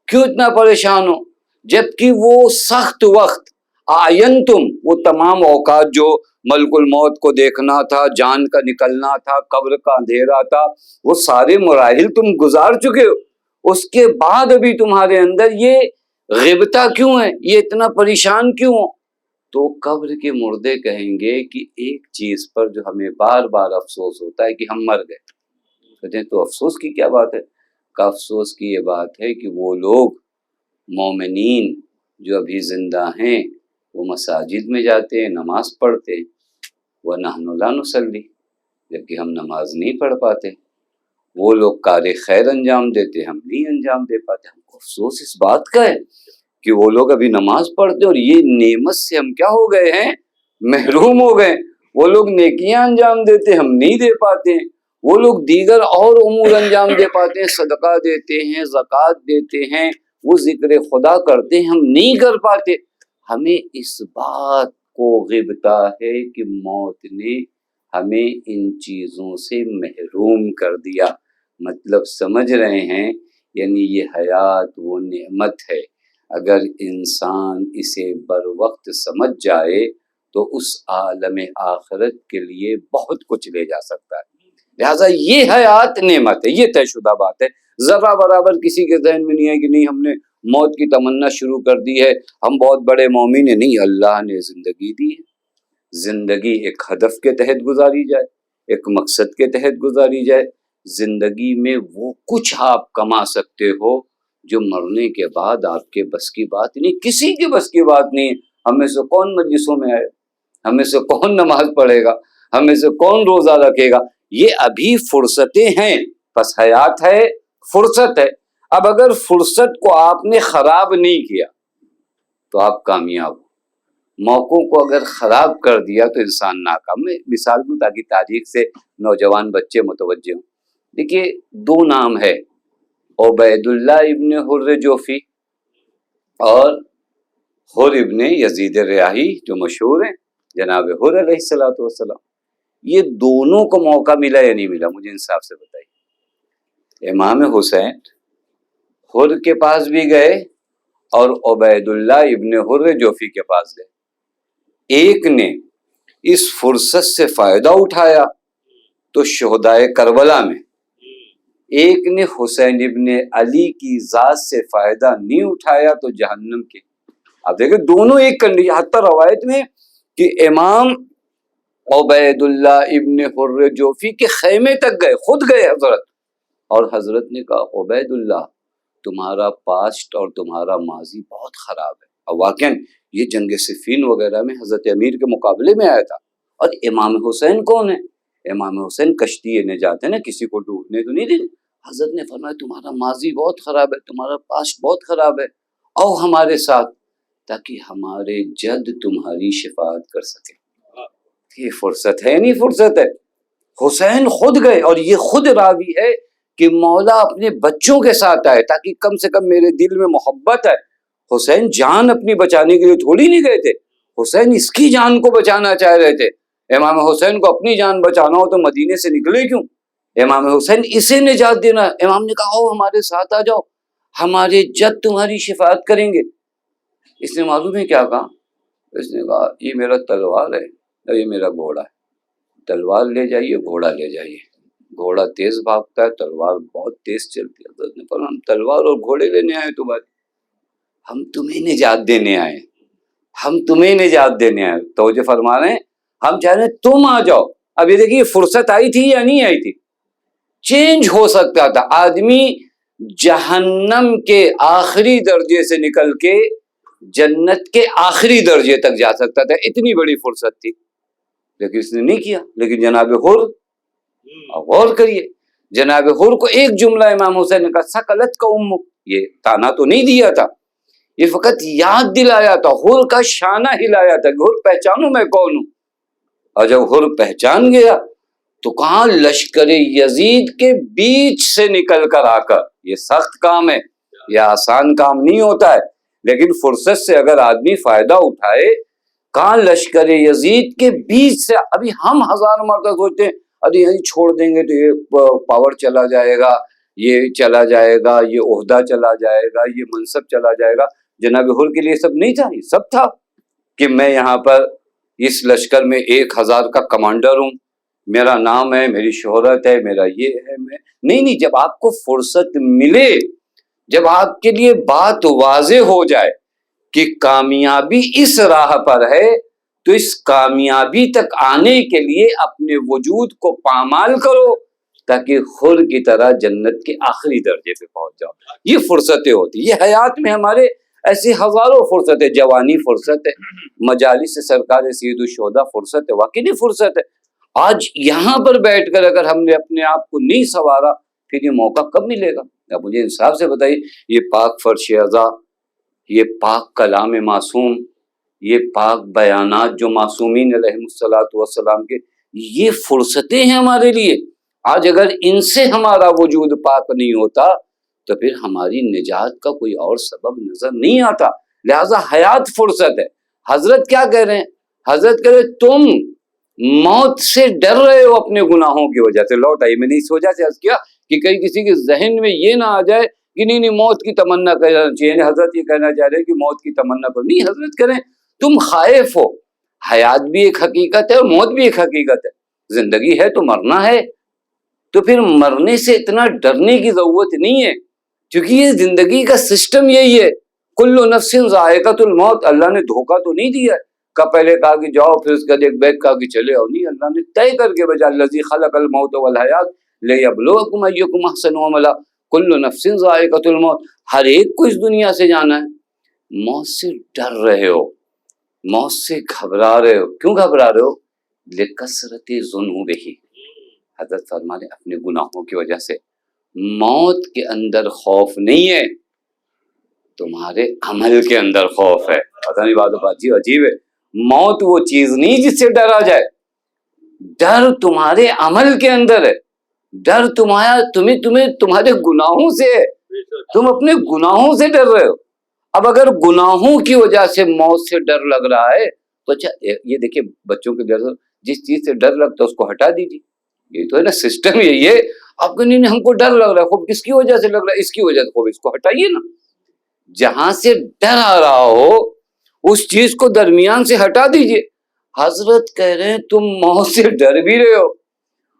S1: کیوں اتنا پریشان ہو؟ جبکہ وہ سخت وقت آئین تم، وہ تمام اوقات جو ملک الموت کو دیکھنا تھا، جان کا نکلنا تھا، قبر کا اندھیرا تھا، وہ سارے مراحل تم گزار چکے ہو. اس کے بعد ابھی تمہارے اندر یہ غیبتہ کیوں ہے؟ یہ اتنا پریشان کیوں ہو؟ تو قبر کے مردے کہیں گے کہ ایک چیز پر جو ہمیں بار بار افسوس ہوتا ہے کہ ہم مر گئے. کہتے ہیں تو افسوس کی کیا بات ہے؟ کہ افسوس کی یہ بات ہے کہ وہ لوگ مومنین جو ابھی زندہ ہیں وہ مساجد میں جاتے ہیں، نماز پڑھتے ہیں، وَنَحْنُ لَا نُصَلِّي، جبکہ ہم نماز نہیں پڑھ پاتے. وہ لوگ کار خیر انجام دیتے، ہم نہیں انجام دے پاتے. ہم کو افسوس اس بات کا ہے کہ وہ لوگ ابھی نماز پڑھتے اور یہ نعمت سے ہم کیا ہو گئے ہیں؟ محروم ہو گئے. وہ لوگ نیکیاں انجام دیتے، ہم نہیں دے پاتے ہیں. وہ لوگ دیگر اور امور انجام دے پاتے ہیں، صدقہ دیتے ہیں، زکوٰۃ دیتے ہیں، وہ ذکر خدا کرتے ہیں، ہم نہیں کر پاتے. ہمیں اس بات کو غبطہ ہے کہ موت نے ہمیں ان چیزوں سے محروم کر دیا. مطلب سمجھ رہے ہیں؟ یعنی یہ حیات وہ نعمت ہے، اگر انسان اسے بر وقت سمجھ جائے تو اس عالم آخرت کے لیے بہت کچھ لے جا سکتا ہے. لہٰذا یہ حیات نعمت ہے، یہ طے شدہ بات ہے. ذرا برابر کسی کے ذہن میں نہیں ہے کہ نہیں ہم نے موت کی تمنا شروع کر دی ہے، ہم بہت بڑے مومن ہیں. نہیں، اللہ نے زندگی دی ہے. زندگی ایک ہدف کے تحت گزاری جائے، ایک مقصد کے تحت گزاری جائے. زندگی میں وہ کچھ آپ کما سکتے ہو جو مرنے کے بعد آپ کے بس کی بات نہیں، کسی کے بس کی بات نہیں. ہم میں سے کون مجلسوں میں آئے، ہم میں سے کون نماز پڑھے گا، ہم میں سے کون روزہ رکھے گا؟ یہ ابھی فرصتیں ہیں، بس حیات ہے، فرصت ہے. اب اگر فرصت کو آپ نے خراب نہیں کیا تو آپ کامیاب ہو. موقعوں کو اگر خراب کر دیا تو انسان ناکام. میں مثال دوں تاکہ تاریخ سے نوجوان بچے متوجہ ہوں. دیکھیے، دو نام ہے، عبید اللہ ابن حر جوفی اور حر ابن یزید ریاحی جو مشہور ہیں، جناب حر علیہ الصلوۃ والسلام. یہ دونوں کو موقع ملا یا نہیں ملا؟ مجھے انصاف سے بتائیے. امام حسین حر کے پاس بھی گئے اور عبید اللہ ابن حر جوفی کے پاس گئے. ایک نے اس فرصت سے فائدہ اٹھایا تو شہدائے کربلا میں، ایک نے حسین ابن علی کی ذات سے فائدہ نہیں اٹھایا تو جہنم کے. اب دیکھیں دونوں ایک کنڈیشن. حتی روایت میں کہ امام عبید اللہ ابن حر جوفی کے خیمے تک گئے، خود گئے حضرت، اور حضرت نے کہا عبید اللہ تمہارا پاسٹ اور تمہارا ماضی بہت خراب ہے. اور واقعاً یہ جنگ صفین وغیرہ میں حضرت امیر کے مقابلے میں آیا تھا. اور امام حسین کون ہے؟ امام حسین کشتی نجات ہے نا، کسی کو ڈوبنے تو نہیں دیں. حضرت نے فرمایا تمہارا ماضی بہت خراب ہے، تمہارا پاسٹ بہت خراب ہے، آؤ ہمارے ساتھ تاکہ ہمارے جد تمہاری شفاعت کر سکے. یہ فرصت ہے نہیں فرصت ہے. حسین خود گئے، اور یہ خود راوی ہے کہ مولا اپنے بچوں کے ساتھ آئے تاکہ کم سے کم میرے دل میں محبت ہے. حسین جان اپنی بچانے کے لیے تھوڑی نہیں گئے تھے، حسین اس کی جان کو بچانا چاہ رہے تھے. امام حسین کو اپنی جان بچانا ہو تو مدینے سے نکلے کیوں؟ امام حسین اسے نجات دینا. امام نے کہا آؤ ہمارے ساتھ آ جاؤ، ہمارے جد تمہاری شفاعت کریں گے. اس نے معلوم ہے کیا کہا؟ اس نے کہا یہ میرا تلوار ہے اور یہ میرا گھوڑا ہے، تلوار لے جائیے، گھوڑا لے جائیے. گھوڑا تیز بھاگتا ہے، تلوار بہت تیز چلتی ہے. حضرت نے فرمایا ہم تلوار اور گھوڑے لینے آئے تمہارے، ہم تمہیں نجات دینے آئے، ہم تمہیں نجات دینے آئے. توجہ فرما رہے ہیں، ہم چاہ رہے ہیں تم آ جاؤ. اب یہ دیکھیے فرصت آئی تھی یا نہیں آئی تھی؟ چینج ہو سکتا تھا. آدمی جہنم کے آخری درجے سے نکل کے جنت کے آخری درجے تک جا سکتا تھا، اتنی بڑی فرصت تھی. لیکن اس نے نہیں کیا. لیکن جناب حر، غور کریے، جناب حر کو ایک جملہ امام حسین نے کہا سکلت کا امک، یہ تانا تو نہیں دیا تھا، یہ فقط یاد دلایا تھا، حر کا شانہ ہلایا تھا کہ حر پہچانو میں کون ہوں. اور جب حر پہچان گیا تو کہاں لشکر یزید کے بیچ سے نکل کر آ کر، یہ سخت کام ہے، یہ آسان کام نہیں ہوتا ہے، لیکن فرصت سے اگر آدمی فائدہ اٹھائے، کہاں لشکر یزید کے بیچ سے. ابھی ہم ہزار مرتبہ سوچتے ہیں ابھی یہیں چھوڑ دیں گے تو یہ پاور چلا جائے گا، یہ چلا جائے گا، یہ عہدہ چلا جائے گا، یہ منصب چلا جائے گا. جناب حر کے لیے سب نہیں تھا، یہ سب تھا کہ میں یہاں پر اس لشکر میں 1000 کا کمانڈر ہوں، میرا نام ہے، میری شہرت ہے، میرا یہ ہے. میں نہیں، جب آپ کو فرصت ملے، جب آپ کے لیے بات واضح ہو جائے کہ کامیابی اس راہ پر ہے، تو اس کامیابی تک آنے کے لیے اپنے وجود کو پامال کرو تاکہ خود کی طرح جنت کے آخری درجے پہ پہنچ جاؤ. یہ فرصتیں ہوتی، یہ حیات میں ہمارے ایسی ہزاروں فرصتیں. جوانی فرصت ہے، مجالس سرکار سید الشہداء فرصت ہے، واقعی نہیں فرصت ہے. آج یہاں پر بیٹھ کر اگر ہم نے اپنے آپ کو نہیں سنوارا پھر یہ موقع کب ملے گا؟ اب مجھے انصاف سے بتائیے، یہ پاک فرش ازا، یہ پاک کلام معصوم، یہ پاک بیانات جو معصومین علیہ الصلوۃ والسلام کے، یہ فرصتیں ہیں ہمارے لیے. آج اگر ان سے ہمارا وجود پاک نہیں ہوتا تو پھر ہماری نجات کا کوئی اور سبب نظر نہیں آتا. لہذا حیات فرصت ہے. حضرت کیا کہہ رہے ہیں؟ حضرت کہہ رہے تم موت سے ڈر رہے ہو اپنے گناہوں کی وجہ سے. لوٹ آئی، میں نے اس وجہ سے عرض کیا کہ کئی کسی کے ذہن میں یہ نہ آ جائے کہ نہیں موت کی تمنا کرنا چاہیے. حضرت یہ کہنا چاہ رہے ہیں کہ موت کی تمنا کرو نہیں. حضرت کہہ رہے ہیں تم خائف ہو. حیات بھی ایک حقیقت ہے اور موت بھی ایک حقیقت ہے. زندگی ہے تو مرنا ہے، تو پھر مرنے سے اتنا ڈرنے کی ضرورت نہیں ہے، کیونکہ یہ زندگی کا سسٹم یہی ہے. کل نفس ذائقۃ الموت. اللہ نے دھوکہ تو نہیں دیا کا پہلے کہا کہ جاؤ، پھر اس کا ایک بیگ کہا کہ چلے آؤ. نہیں، اللہ نے طے کر کے بجا الذی خلق الموت والحیات لیبلوکم ایکم احسن عملا. کل نفس ذائقۃ الموت. ہر ایک کو اس دنیا سے جانا ہے. موت سے ڈر رہے ہو، موت سے گھبرا رہے ہو. کیوں گھبرا رہے ہو؟ لکثرت ذنوبہ. حضرت فرمانے اپنے گناہوں کی وجہ سے. موت کے اندر خوف نہیں ہے، تمہارے عمل کے اندر خوف ہے. پتہ نہیں بات عجیب ہے. موت وہ چیز نہیں جس سے ڈرا جائے، ڈر تمہارے عمل کے اندر ہے. ڈر تمہارے گناہوں سے ہے. تم اپنے گناہوں سے ڈر رہے ہو. اب اگر گناہوں کی وجہ سے موت سے ڈر لگ رہا ہے تو اچھا یہ دیکھیں بچوں کے ڈر، جس چیز سے ڈر لگتا ہے اس کو ہٹا دیجیے. یہ تو ہے نا سسٹم یہی ہے. آپ کو نہیں ہم کو ڈر لگ رہا ہے، خوب کس کی وجہ سے لگ رہا ہے؟ اس کی وجہ سے. خوب اس کو ہٹائیے نا. جہاں سے ڈر آ رہا ہو اس چیز کو درمیان سے ہٹا دیجیے. حضرت کہہ رہے ہیں تم موت سے ڈر بھی رہے ہو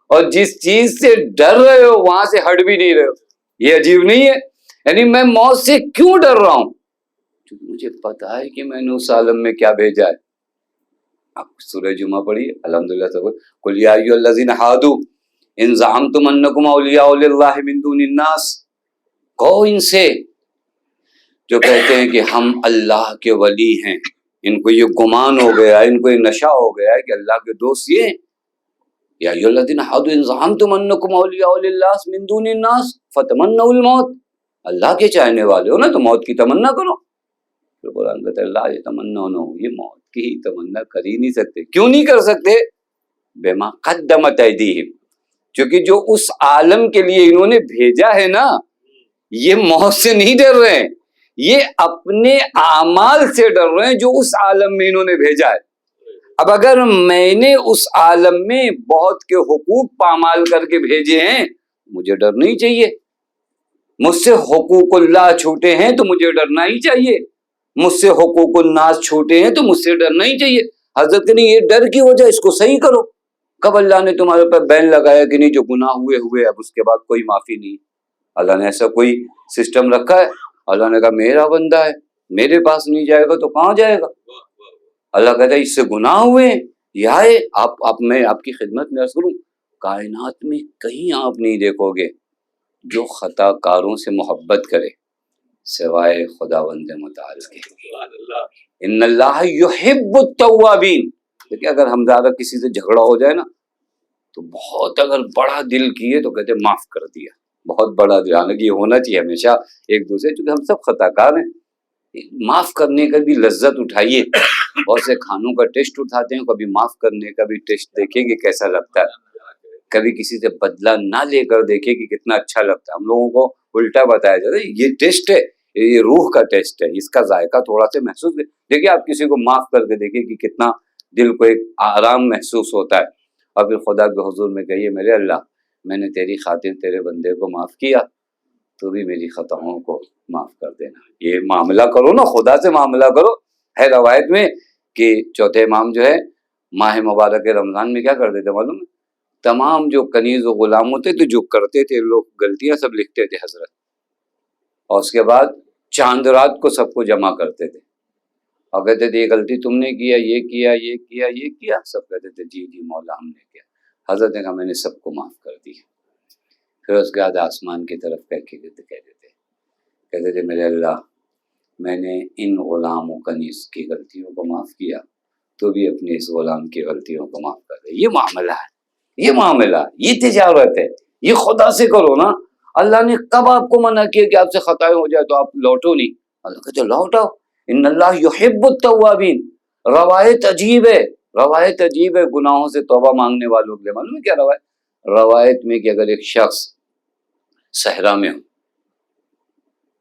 S1: اور جس چیز سے ڈر رہے ہو وہاں سے ہٹ بھی نہیں رہے ہو. یہ عجیب نہیں ہے؟ یعنی میں موت سے کیوں ڈر رہا ہوں؟ کیونکہ مجھے پتا ہے کہ میں نے اس عالم میں کیا بھیجا ہے. آپ سورہ جمعہ پڑھیے الحمدللہ سب. قل یا ایھا الذین ھادوا ان زعمتم انکم اولیاء للہ من دون الناس. کہو ان سے جو کہتے ہیں کہ ہم اللہ کے ولی ہیں، ان کو یہ گمان ہو گیا، ان کو یہ نشہ ہو گیا ہے کہ اللہ کے دوست یہ ہیں. یا ایھا الذین ھادوا ان زعمتم انکم اولیاء للہ من دون الناس فتمنوا الموت. اللہ کے چاہنے والے ہو نا تو موت کی تمنا کرو. پھر قرآن کہتا ہے اللہ یتمنونہ، یہ موت کی ہی تمنا کر ہی نہیں سکتے. کیوں نہیں کر سکتے؟ بما قدمت ایدیہم. کیونکہ جو اس عالم کے لیے انہوں نے بھیجا ہے نا، یہ موت سے نہیں ڈر رہے ہیں، یہ اپنے اعمال سے ڈر رہے ہیں جو اس عالم میں انہوں نے بھیجا ہے. اب اگر میں نے اس عالم میں بہت کے حقوق پامال کر کے بھیجے ہیں، مجھے ڈر نہیں چاہیے. مجھ سے حقوق اللہ چھوٹے ہیں تو مجھے ڈرنا ہی چاہیے. مجھ سے حقوق الناس چھوٹے ہیں تو مجھ سے ڈرنا ہی چاہیے. حضرت نے یہ ڈر کی وجہ اس کو صحیح کرو. کب اللہ نے تمہارے اوپر بین لگایا کہ نہیں جو گناہ ہوئے اب اس کے بعد کوئی معافی نہیں؟ اللہ نے ایسا کوئی سسٹم رکھا ہے؟ اللہ نے کہا میرا بندہ ہے، میرے پاس نہیں جائے گا تو کہاں جائے گا؟ اللہ کہتا ہے اس سے گناہ ہوئے ہیں، یہ ہے آپ میں آپ کی خدمت میں عرض کروں، کائنات میں کہیں آپ نہیں دیکھو گے جو خطا کاروں سے محبت کرے سوائے خداوند متعال کے. ان اللہ یحب التوابین. دیکھیں اگر ہم زیادہ کسی سے جھگڑا ہو جائے نا تو بہت اگر بڑا دل کیے تو کہتے معاف کر دیا. بہت بڑا دل، حالانکہ یہ ہونا چاہیے ہمیشہ ایک دوسرے، چونکہ ہم سب خطا کار ہیں. معاف کرنے کا بھی لذت اٹھائیے. بہت سے کھانوں کا ٹیسٹ اٹھاتے ہیں, کبھی معاف کرنے کا بھی ٹیسٹ دیکھیں کہ کیسا لگتا ہے. کبھی کسی سے بدلہ نہ لے کر دیکھیں کہ کتنا اچھا لگتا ہے. ہم لوگوں کو الٹا بتایا جاتا ہے یہ ٹیسٹ ہے, یہ روح کا ٹیسٹ ہے, اس کا ذائقہ تھوڑا سا محسوس دیکھیے. آپ کسی کو معاف کر کے دیکھیں کہ کتنا دل کو ایک آرام محسوس ہوتا ہے. اور پھر خدا کے حضور میں کہیے میرے اللہ میں نے تیری خاطر تیرے بندے کو معاف کیا, تو بھی میری خطاؤں کو معاف کر دینا. یہ معاملہ کرو نا, خدا سے معاملہ کرو. ہے روایت میں کہ چوتھے امام جو ہے ماہ مبارک رمضان میں کیا کرتے تھے معلوم ہے؟ تمام جو کنیز و غلام ہوتے تھے جو کرتے تھے لوگ غلطیاں سب لکھتے تھے حضرت, اور اس کے بعد چاند رات کو سب کو جمع کرتے تھے اور کہتے تھے یہ غلطی تم نے کیا, یہ کیا, یہ کیا, یہ کیا. سب کہتے تھے جی جی مولا ہم نے کیا. حضرت نے کہا میں نے سب کو معاف کر دیا. پھر اس کے بعد آسمان کی طرف کہتے تھے میرے اللہ میں نے ان غلام و کنیز کی غلطیوں کو معاف کیا, تو بھی اپنے اس غلام کی غلطیوں کو معاف کر دے. یہ معاملہ ہے, یہ معاملہ, یہ تجارت ہے, یہ خدا سے کرو نا. اللہ نے کب آپ کو منع کیا کہ آپ سے خطائیں ہو جائے تو آپ لوٹو نہیں؟ اللہ کہتے لوٹاؤ. ان اللہ یحب التوابین. روایت عجیب ہے, روایت عجیب ہے گناہوں سے توبہ مانگنے والوں کے لیے. معلوم ہے کیا روایت؟ روایت میں کہ اگر ایک شخص صحرا میں ہو,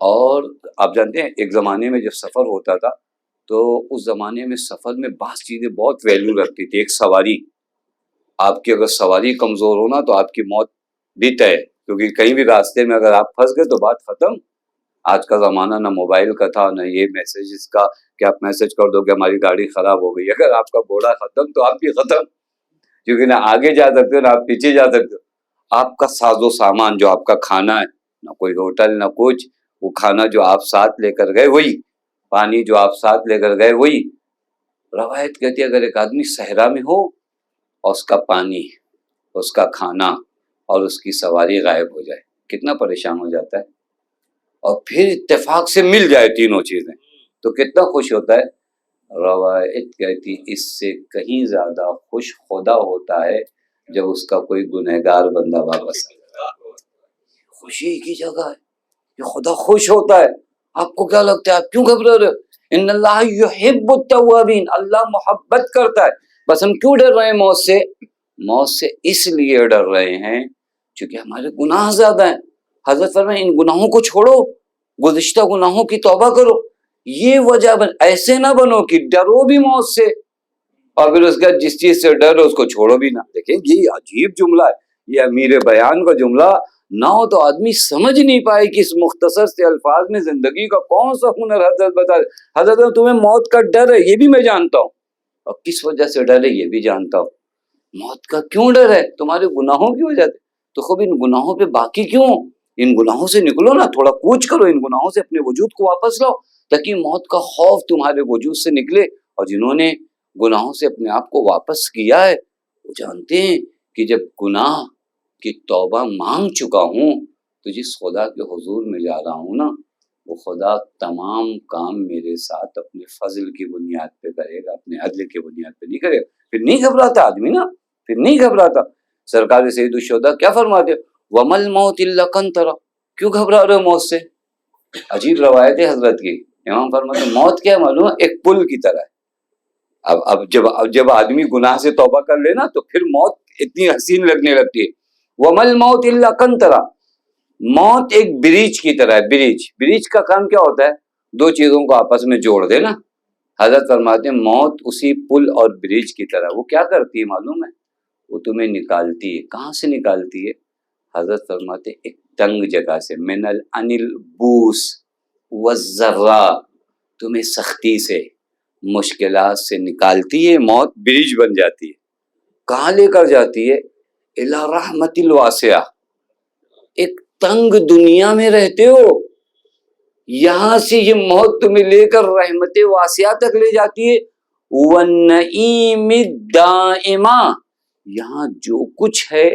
S1: اور آپ جانتے ہیں ایک زمانے میں جب سفر ہوتا تھا تو اس زمانے میں سفر میں بعض چیزیں بہت ویلیو رکھتی تھی. ایک سواری, آپ کی اگر سواری کمزور ہونا تو آپ کی موت بھی طے, کیونکہ کہیں بھی راستے میں اگر آپ پھنس گئے تو بات ختم. آج کا زمانہ نہ موبائل کا تھا نہ یہ میسیجز کا کہ آپ میسج کر دو کہ ہماری گاڑی خراب ہو گئی. اگر آپ کا گھوڑا ختم تو آپ بھی ختم, کیونکہ نہ آگے جا سکتے ہو نہ آپ پیچھے جا سکتے ہو. آپ کا ساز و سامان جو آپ کا کھانا ہے, نہ کوئی ہوٹل نہ کچھ, وہ کھانا جو آپ ساتھ لے کر گئے وہی, پانی جو آپ ساتھ لے کر گئے وہی. روایت کہتی ہے اگر ایک آدمی صحرا میں ہو اور اس کا پانی, اس کا کھانا اور اس کی سواری غائب ہو جائے, کتنا پریشان ہو جاتا ہے. اور پھر اتفاق سے مل جائے تینوں چیزیں تو کتنا خوش ہوتا ہے. روایت کہتی اس سے کہیں زیادہ خوش خدا ہوتا ہے جب اس کا کوئی گنہگار بندہ واپس آئے. خوشی کی جگہ ہے کہ خدا خوش ہوتا ہے. آپ کو کیا لگتا ہے, آپ کیوں گھبرا رہے ہو؟ ان اللہ یحب التوابین. اللہ محبت کرتا ہے. بس ہم کیوں ڈر رہے ہیں موت سے؟ موت سے اس لیے ڈر رہے ہیں چونکہ ہمارے گناہ زیادہ ہیں. حضرت فرمائے ان گناہوں کو چھوڑو, گزشتہ گناہوں کی توبہ کرو. یہ وجہ ایسے نہ بنو کہ ڈرو بھی موت سے اور پھر اس کا جس چیز سے ڈر اس کو چھوڑو بھی نہ. دیکھیں یہ عجیب جملہ ہے, یہ امیر بیان کا جملہ نہ ہو تو آدمی سمجھ نہیں پائے کہ اس مختصر سے الفاظ میں زندگی کا کون سا ہنر حضرت بتا رہے. حضرت تمہیں موت کا ڈر ہے یہ بھی میں جانتا ہوں, اور کس وجہ سے ڈر ہے یہ بھی جانتا ہوں. موت کا کیوں ڈر ہے؟ تمہارے گناہوں کی وجہ سے. تو خوب ان گناہوں پہ باقی کیوں؟ ان گناہوں سے نکلو نا, تھوڑا کوچ کرو, ان گناہوں سے اپنے وجود کو واپس لاؤ تاکہ موت کا خوف تمہارے وجود سے نکلے. اور جنہوں نے گناہوں سے اپنے آپ کو واپس کیا ہے وہ جانتے ہیں کہ جب گناہ کی توبہ مانگ چکا ہوں تو جس خدا کے حضور میں جا رہا ہوں نا وہ خدا تمام کام میرے ساتھ اپنے فضل کی بنیاد پہ کرے گا, اپنے عدل کی بنیاد پہ نہیں کرے گا. پھر نہیں گھبراتا آدمی نا, پھر نہیں گھبراتا. سرکار سید الشہداء کیا فرماتے, وَمَا الْمَوْتِ إِلَّا قَنْطَرَةٌ. کیوں گھبرا رہے ہو موت سے؟ عجیب روایت ہے حضرت کی. امام فرماتے موت کیا ہے معلوم ہے؟ ایک پل کی طرح ہے. اب جب آدمی گناہ سے توبہ کر لے نا تو پھر موت اتنی حسین لگنے لگتی ہے. وَمَا الْمَوْتِ إِلَّا قَنْطَرَةٌ. موت ایک بریج کی طرح ہے. بریج کا کام کیا ہوتا ہے؟ دو چیزوں کو آپس میں جوڑ دینا. حضرت فرماتے ہیں موت اسی پل اور بریج کی طرح. وہ کیا کرتی ہے معلوم ہے؟ وہ تمہیں نکالتی ہے. کہاں سے نکالتی ہے؟ حضرت فرماتے ایک تنگ جگہ سے, من البوس والذرا, تمہیں سختی سے مشکلات سے نکالتی ہے. موت بریج بن جاتی ہے. کہاں لے کر جاتی ہے؟ الی رحمت الواسعہ. ایک تنگ دنیا میں رہتے ہو, یہاں سے یہ موت تمہیں لے کر رحمت واسعہ تک لے جاتی ہے. والنعیم الدائمہ. یہاں جو کچھ ہے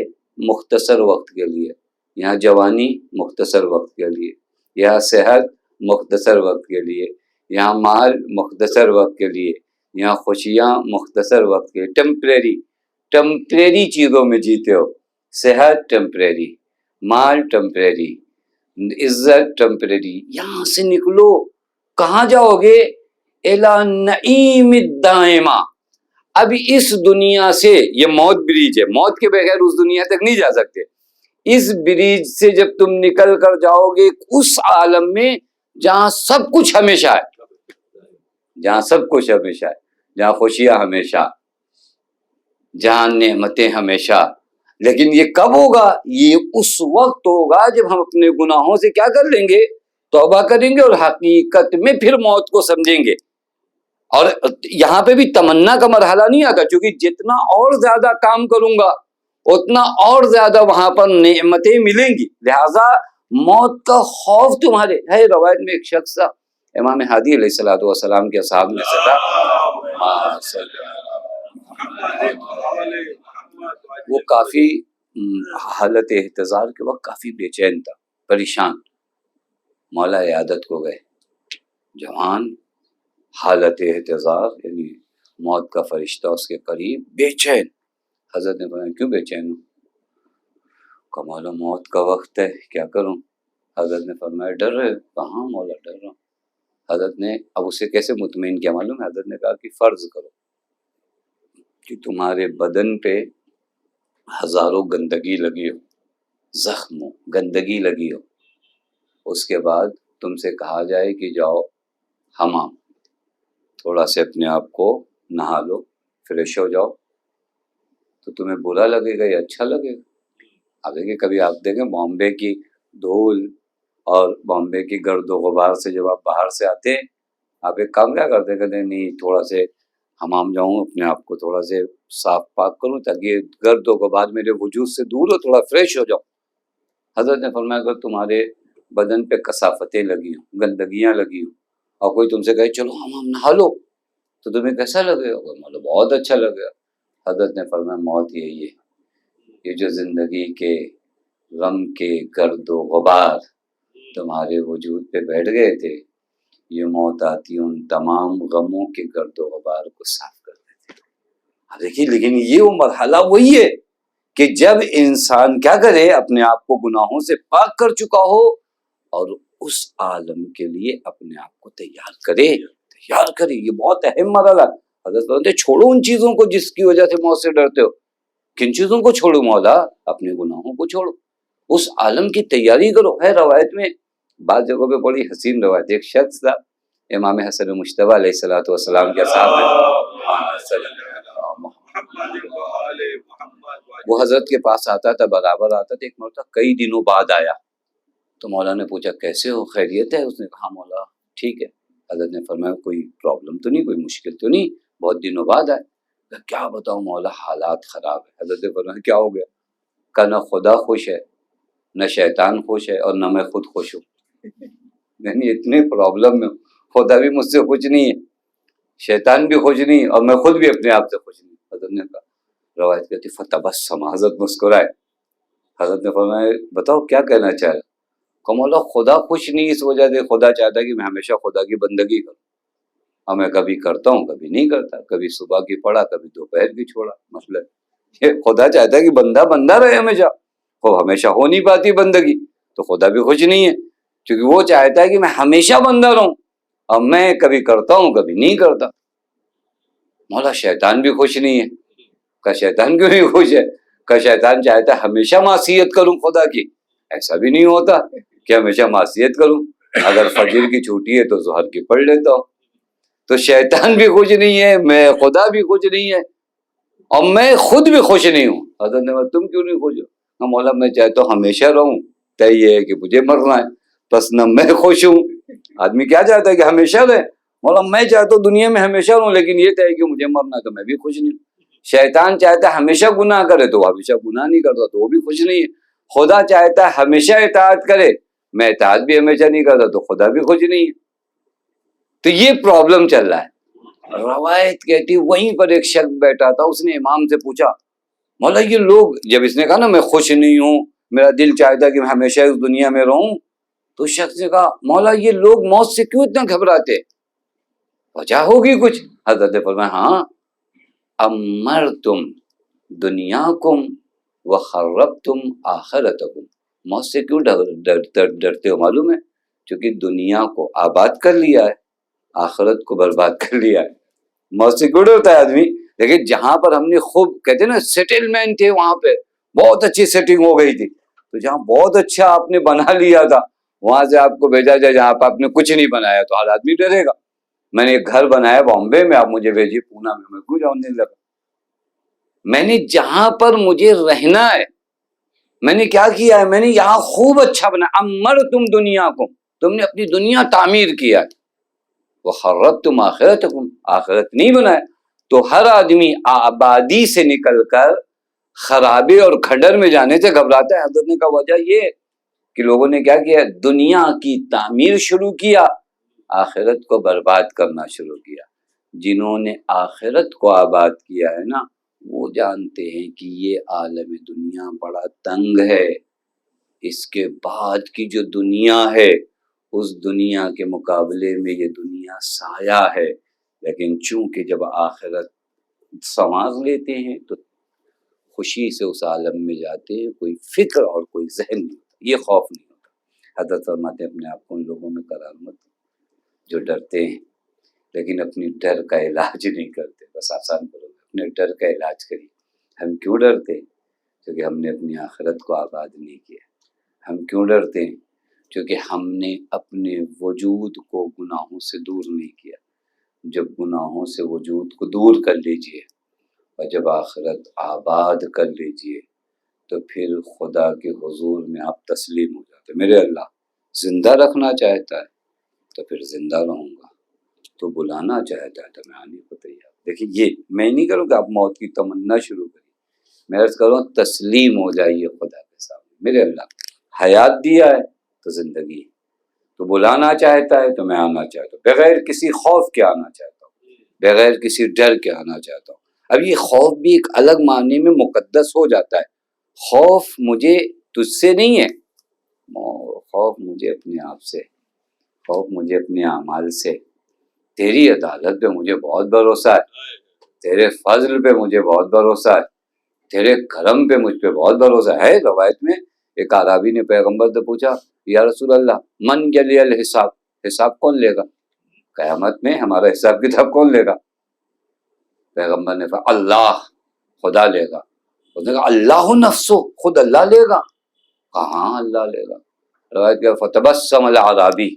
S1: مختصر وقت کے لیے. یہاں جوانی مختصر وقت کے لیے, یہاں صحت مختصر وقت کے لیے, یہاں مال مختصر وقت کے لیے, یہاں خوشیاں مختصر وقت کے, ٹیمپریری چیزوں میں جیتے ہو. صحت ٹیمپریری, مال ٹیمپریری, عزت ٹیمپریری. یہاں سے نکلو, کہاں جاؤ گے؟ الی نعیم الدائمہ. اب اس دنیا سے، یہ موت بریج ہے، موت کے بغیر اس دنیا تک نہیں جا سکتے. اس بریج سے جب تم نکل کر جاؤ گے اس عالم میں جہاں سب کچھ ہمیشہ ہے، جہاں سب کچھ ہمیشہ ہے، جہاں خوشیاں ہمیشہ، جہاں نعمتیں ہمیشہ. لیکن یہ کب ہوگا؟ یہ اس وقت ہوگا جب ہم اپنے گناہوں سے کیا کر لیں گے؟ توبہ کریں گے اور حقیقت میں پھر موت کو سمجھیں گے. اور یہاں پہ بھی تمنا کا مرحلہ نہیں آتا، کیونکہ جتنا اور زیادہ کام کروں گا اتنا اور زیادہ وہاں پر نعمتیں ملیں گی. لہذا موت کا خوف تمہارے ہے. روایت میں ایک شخص تھا، امام ہادی علیہ الصلوۃ والسلام کے اصحاب میں سے تھا. وہ کافی حالت احتضار کے وقت کافی بے چین تھا، پریشان. مولا عیادت کو گئے، جوان، حالت احتضار یعنی موت کا فرشتہ اس کے قریب، بے چین. حضرت نے فرمایا کیوں بے چین ہوں؟ کہ مولا موت کا وقت ہے، کیا کروں؟ حضرت نے فرمایا ڈر رہے؟ کہاں مولا ڈر رہا ہوں. حضرت نے اب اسے کیسے مطمئن کیا معلوم ہے؟ حضرت نے کہا کہ فرض کرو کہ تمہارے بدن پہ ہزاروں گندگی لگی ہو، زخم ہو، گندگی لگی ہو، اس کے بعد تم سے کہا جائے کہ جاؤ حمام، تھوڑا سے اپنے آپ کو نہا لو، فریش ہو جاؤ، تو تمہیں برا لگے گا یا اچھا لگے گا؟ اب دیکھیں کبھی آپ دیکھیں بامبے کی دھول اور بامبے کی گرد و غبار سے جب آپ باہر سے آتے ہیں، آپ ایک کام کیا کرتے ہیں؟ کہتے ہیں نہیں تھوڑا سے حمام جاؤں، اپنے آپ کو تھوڑا سے صاف پاک کروں تاکہ گرد و غبار میرے وجود سے دور ہو، تھوڑا فریش ہو جاؤں. حضرت نے فرمایا اگر تمہارے بدن پہ کثافتیں لگی ہوں، گندگیاں لگی ہوں، اور کوئی تم سے کہے چلو حمام نہا لو، تو تمہیں کیسا لگے گا؟ مطلب بہت اچھا لگے گا. حضرت نے فرمایا موت یہی ہے، یہ جو زندگی کے غم کے گرد و غبار تمہارے وجود پہ بیٹھ گئے تھے، یہ موت آتی ان تمام غموں کے گرد و غبار کو صاف کر دیتے. اب دیکھیے لیکن یہ وہ مرحلہ وہی ہے کہ جب انسان کیا کرے؟ اپنے آپ کو گناہوں سے پاک کر چکا ہو اور اس عالم کے لیے اپنے آپ کو تیار کرے. یہ بہت اہم مرحلہ. حضرت فرماتے چھوڑو ان چیزوں کو جس کی وجہ سے موت سے ڈرتے ہو. کن چیزوں کو چھوڑو مولا؟ اپنے گناہوں کو چھوڑو، اس عالم کی تیاری کرو. ہے روایت میں بعض جگہوں پہ بڑی حسین روایت. ایک شخص تھا امام حسن مجتبیٰ علیہ الصلوۃ والسلام کے سامنے، وہ حضرت کے پاس آتا تھا، برابر آتا تھا. ایک مرتبہ کئی دنوں بعد آیا تو مولا نے پوچھا کیسے ہو، خیریت ہے؟ اس نے کہا مولا ٹھیک ہے. حضرت نے فرمایا کوئی پرابلم تو نہیں، کوئی مشکل تو نہیں؟ بہت دنوں بعد آئے. کیا بتاؤں مولا، حالات خراب ہے. حضرت نے فرمایا کیا ہو گیا؟ کہ نہ خدا خوش ہے، نہ شیطان خوش ہے، اور نہ میں خود خوش ہوں. یعنی اتنے پرابلم میں، خدا بھی مجھ سے خوش نہیں ہے، شیطان بھی خوش نہیں، اور میں خود بھی اپنے آپ سے خوش نہیں. حضرت نے کہا، روایت کہتی فتبسم، حضرت مسکرائے. حضرت نے فرمایا بتاؤ کیا کہنا چاہ رہے؟ کہ مولا خدا خوش نہیں اس وجہ سے، خدا چاہتا ہے کہ میں ہمیشہ خدا کی بندگی کروں، اور میں کبھی کرتا ہوں کبھی نہیں کرتا، کبھی صبح کی پڑھا کبھی دوپہر کی چھوڑا. مطلب یہ خدا چاہتا ہے کہ بندہ بندہ رہے ہمیشہ. وہ ہمیشہ ہو نہیں پاتی بندگی، تو خدا بھی خوش نہیں ہے، کیونکہ وہ چاہتا ہے کہ میں ہمیشہ بندہ رہوں، اور میں کبھی کرتا ہوں کبھی نہیں کرتا. مولا شیطان بھی خوش نہیں ہے. کہ شیطان کیوں نہیں خوش ہے؟ کہ شیطان چاہتا ہے ہمیشہ معصیت کروں خدا کی. ایسا بھی نہیں ہوتا کہ ہمیشہ معصیت کروں، اگر فجر کی چھوٹی ہے تو ظہر کی پڑھ لیتا ہوں. تو شیطان بھی خوش نہیں ہے، میں خدا بھی خوش نہیں ہے، اور میں خود بھی خوش نہیں ہوں. حضرت نے تم کیوں نہیں خوش ہو؟ مولا میں چاہتا ہوں ہمیشہ رہوں، طے یہ ہے کہ مجھے مرنا ہے، بس نہ میں خوش ہوں. آدمی کیا چاہتا ہے کہ ہمیشہ رہے؟ مولا میں چاہتا ہوں دنیا میں ہمیشہ رہوں، لیکن یہ طے ہے کہ مجھے مرنا ہے، تو میں بھی خوش نہیں ہوں. شیطان چاہتا ہے ہمیشہ گناہ کرے، تو وہ ہمیشہ گناہ نہیں کرتا، تو وہ بھی خوش نہیں ہے. خدا چاہتا ہے ہمیشہ اطاعت کرے، میں اطاعت بھی ہمیشہ نہیں کرتا، تو خدا بھی خوش نہیں ہے. تو یہ پرابلم چل رہا ہے. روایت کہتی وہیں پر ایک شخص بیٹھا تھا، اس نے امام سے پوچھا مولا یہ لوگ، جب اس نے کہا نا میں خوش نہیں ہوں، میرا دل چاہتا ہے کہ میں ہمیشہ اس دنیا میں رہوں، تو شخص نے کہا مولا یہ لوگ موت سے کیوں اتنا گھبراتے؟ وجہ ہوگی کچھ. حضرت نے فرمایا ہاں، امرتم دنیاکم وخربتم آخرتکم. موت سے کیوں ڈرتے ہو معلوم ہے؟ کیونکہ دنیا کو آباد کر لیا ہے آخرت کو برباد کر لیا ہے. موت سے کیوں ڈرتا ہے آدمی؟ لیکن جہاں پر ہم نے خوب کہتے ہیں نا سیٹلمنٹ ہے، وہاں پہ بہت اچھی سیٹنگ ہو گئی تھی، تو جہاں بہت اچھا آپ نے بنا لیا تھا وہاں سے آپ کو بھیجا جائے جہاں پہ آپ نے کچھ نہیں بنایا، تو ہر آدمی ڈرے گا. میں نے ایک گھر بنایا بامبے میں، آپ مجھے بھیجیے پونا میں کیوں جاؤں نہیں لگا. میں نے جہاں پر مجھے رہنا ہے میں نے کیا کیا ہے، میں نے یہاں خوب اچھا بنا. امرتم دنیاکم، تم نے اپنی دنیا تعمیر کیا ہے. وخربتم آخرتکم، آخرت نہیں بنایا. تو ہر آدمی آبادی سے نکل کر خرابے اور کھڈر میں جانے سے گھبراتا ہے. حضرت نے کہا وجہ یہ کہ لوگوں نے کیا کیا، دنیا کی تعمیر شروع کیا، آخرت کو برباد کرنا شروع کیا. جنہوں نے آخرت کو آباد کیا ہے نا، وہ جانتے ہیں کہ یہ عالم دنیا بڑا تنگ ہے، اس کے بعد کی جو دنیا ہے اس دنیا کے مقابلے میں یہ دنیا سایہ ہے. لیکن چونکہ جب آخرت سنواز لیتے ہیں تو خوشی سے اس عالم میں جاتے ہیں، کوئی فکر اور کوئی ذہن نہیں ہوتا، یہ خوف نہیں ہوتا. حضرت فرماتے ہیں اپنے آپ کو ان لوگوں میں قرار مت جو ڈرتے ہیں لیکن اپنی ڈر کا علاج نہیں کرتے. بس آسان کرو، اپنے ڈر کا علاج کریے. ہم کیوں ڈرتے ہیں؟ کیونکہ ہم نے اپنی آخرت کو آباد نہیں کیا. ہم کیوں ڈرتے ہیں؟ کیونکہ ہم نے اپنے وجود کو گناہوں سے دور نہیں کیا. جب گناہوں سے وجود کو دور کر لیجئے اور جب آخرت آباد کر لیجئے تو پھر خدا کے حضور میں آپ تسلیم ہو جاتے. میرے اللہ زندہ رکھنا چاہتا ہے تو پھر زندہ رہوں گا، تو بلانا چاہتا ہے تو میں آنے کو تیار. دیکھیں یہ میں نہیں کروں کہ آپ موت کی تمنا شروع کریے، میں عرض کروں تسلیم ہو جائیے خدا کے سامنے. میرے اللہ حیات دیا ہے تو زندگی ہے، تو بلانا چاہتا ہے تو میں آنا چاہتا ہوں، بغیر کسی خوف کے آنا چاہتا ہوں، بغیر کسی ڈر کے آنا چاہتا ہوں. اب یہ خوف بھی ایک الگ معنی میں مقدس ہو جاتا ہے. خوف مجھے تجھ سے نہیں ہے، خوف مجھے اپنے آپ سے، خوف مجھے اپنے اعمال سے. تیری عدالت پہ مجھے بہت بھروسہ ہے، تیرے فضل پہ مجھے بہت بھروسہ ہے، تیرے کرم پہ مجھ پہ بہت بھروسہ ہے. روایت میں ایک عرابی نے پیغمبر سے پوچھا یا رسول اللہ من یلی الحساب، حساب کون لے گا قیامت میں، ہمارا حساب کتاب کون لے گا؟ پیغمبر نے کہا اللہ، خدا لے گا. اس نے کہا اللہ نفسو، خود اللہ لے گا؟ کہاں اللہ لے گا. روایت کیا فتبسم العرابی،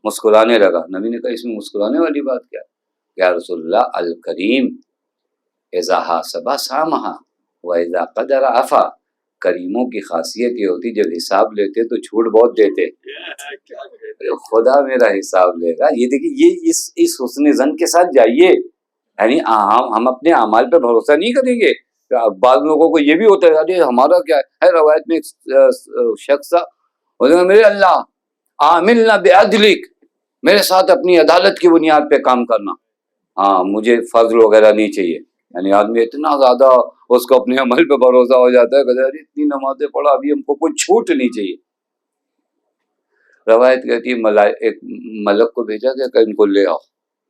S1: مسکرانے لگا. نبی نے کہا اس میں مسکرانے والی بات کیا؟ یا رسول اللہ الکریم اذا حاسب سامحا واذا قدر عفا. کریموں کی خاصیت یہ ہوتی جب حساب لیتے تو چھوٹ بہت دیتے. خدا میرا حساب لے گا. یہ دیکھیے یہ اس حسن ظن کے ساتھ جائیے. یعنی ہم اپنے اعمال پہ بھروسہ نہیں کریں گے. بعض لوگوں کو یہ بھی ہوتا ہے ارے ہمارا کیا ہے. روایت میں ایک شخص تھا، میرے اللہ عاملنا بعدلک، میرے ساتھ اپنی عدالت کی بنیاد پہ کام کرنا. ہاں مجھے فضل وغیرہ نہیں چاہیے. یعنی آدمی اتنا زیادہ اس کو اپنے عمل پہ بھروسہ ہو جاتا ہے کہ اتنی نمازیں پڑھا ابھی ہم کو کوئی چھوٹ نہیں چاہیے. روایت کہتی ہے ایک ملک کو بھیجا گیا کہ ان کو لے آؤ،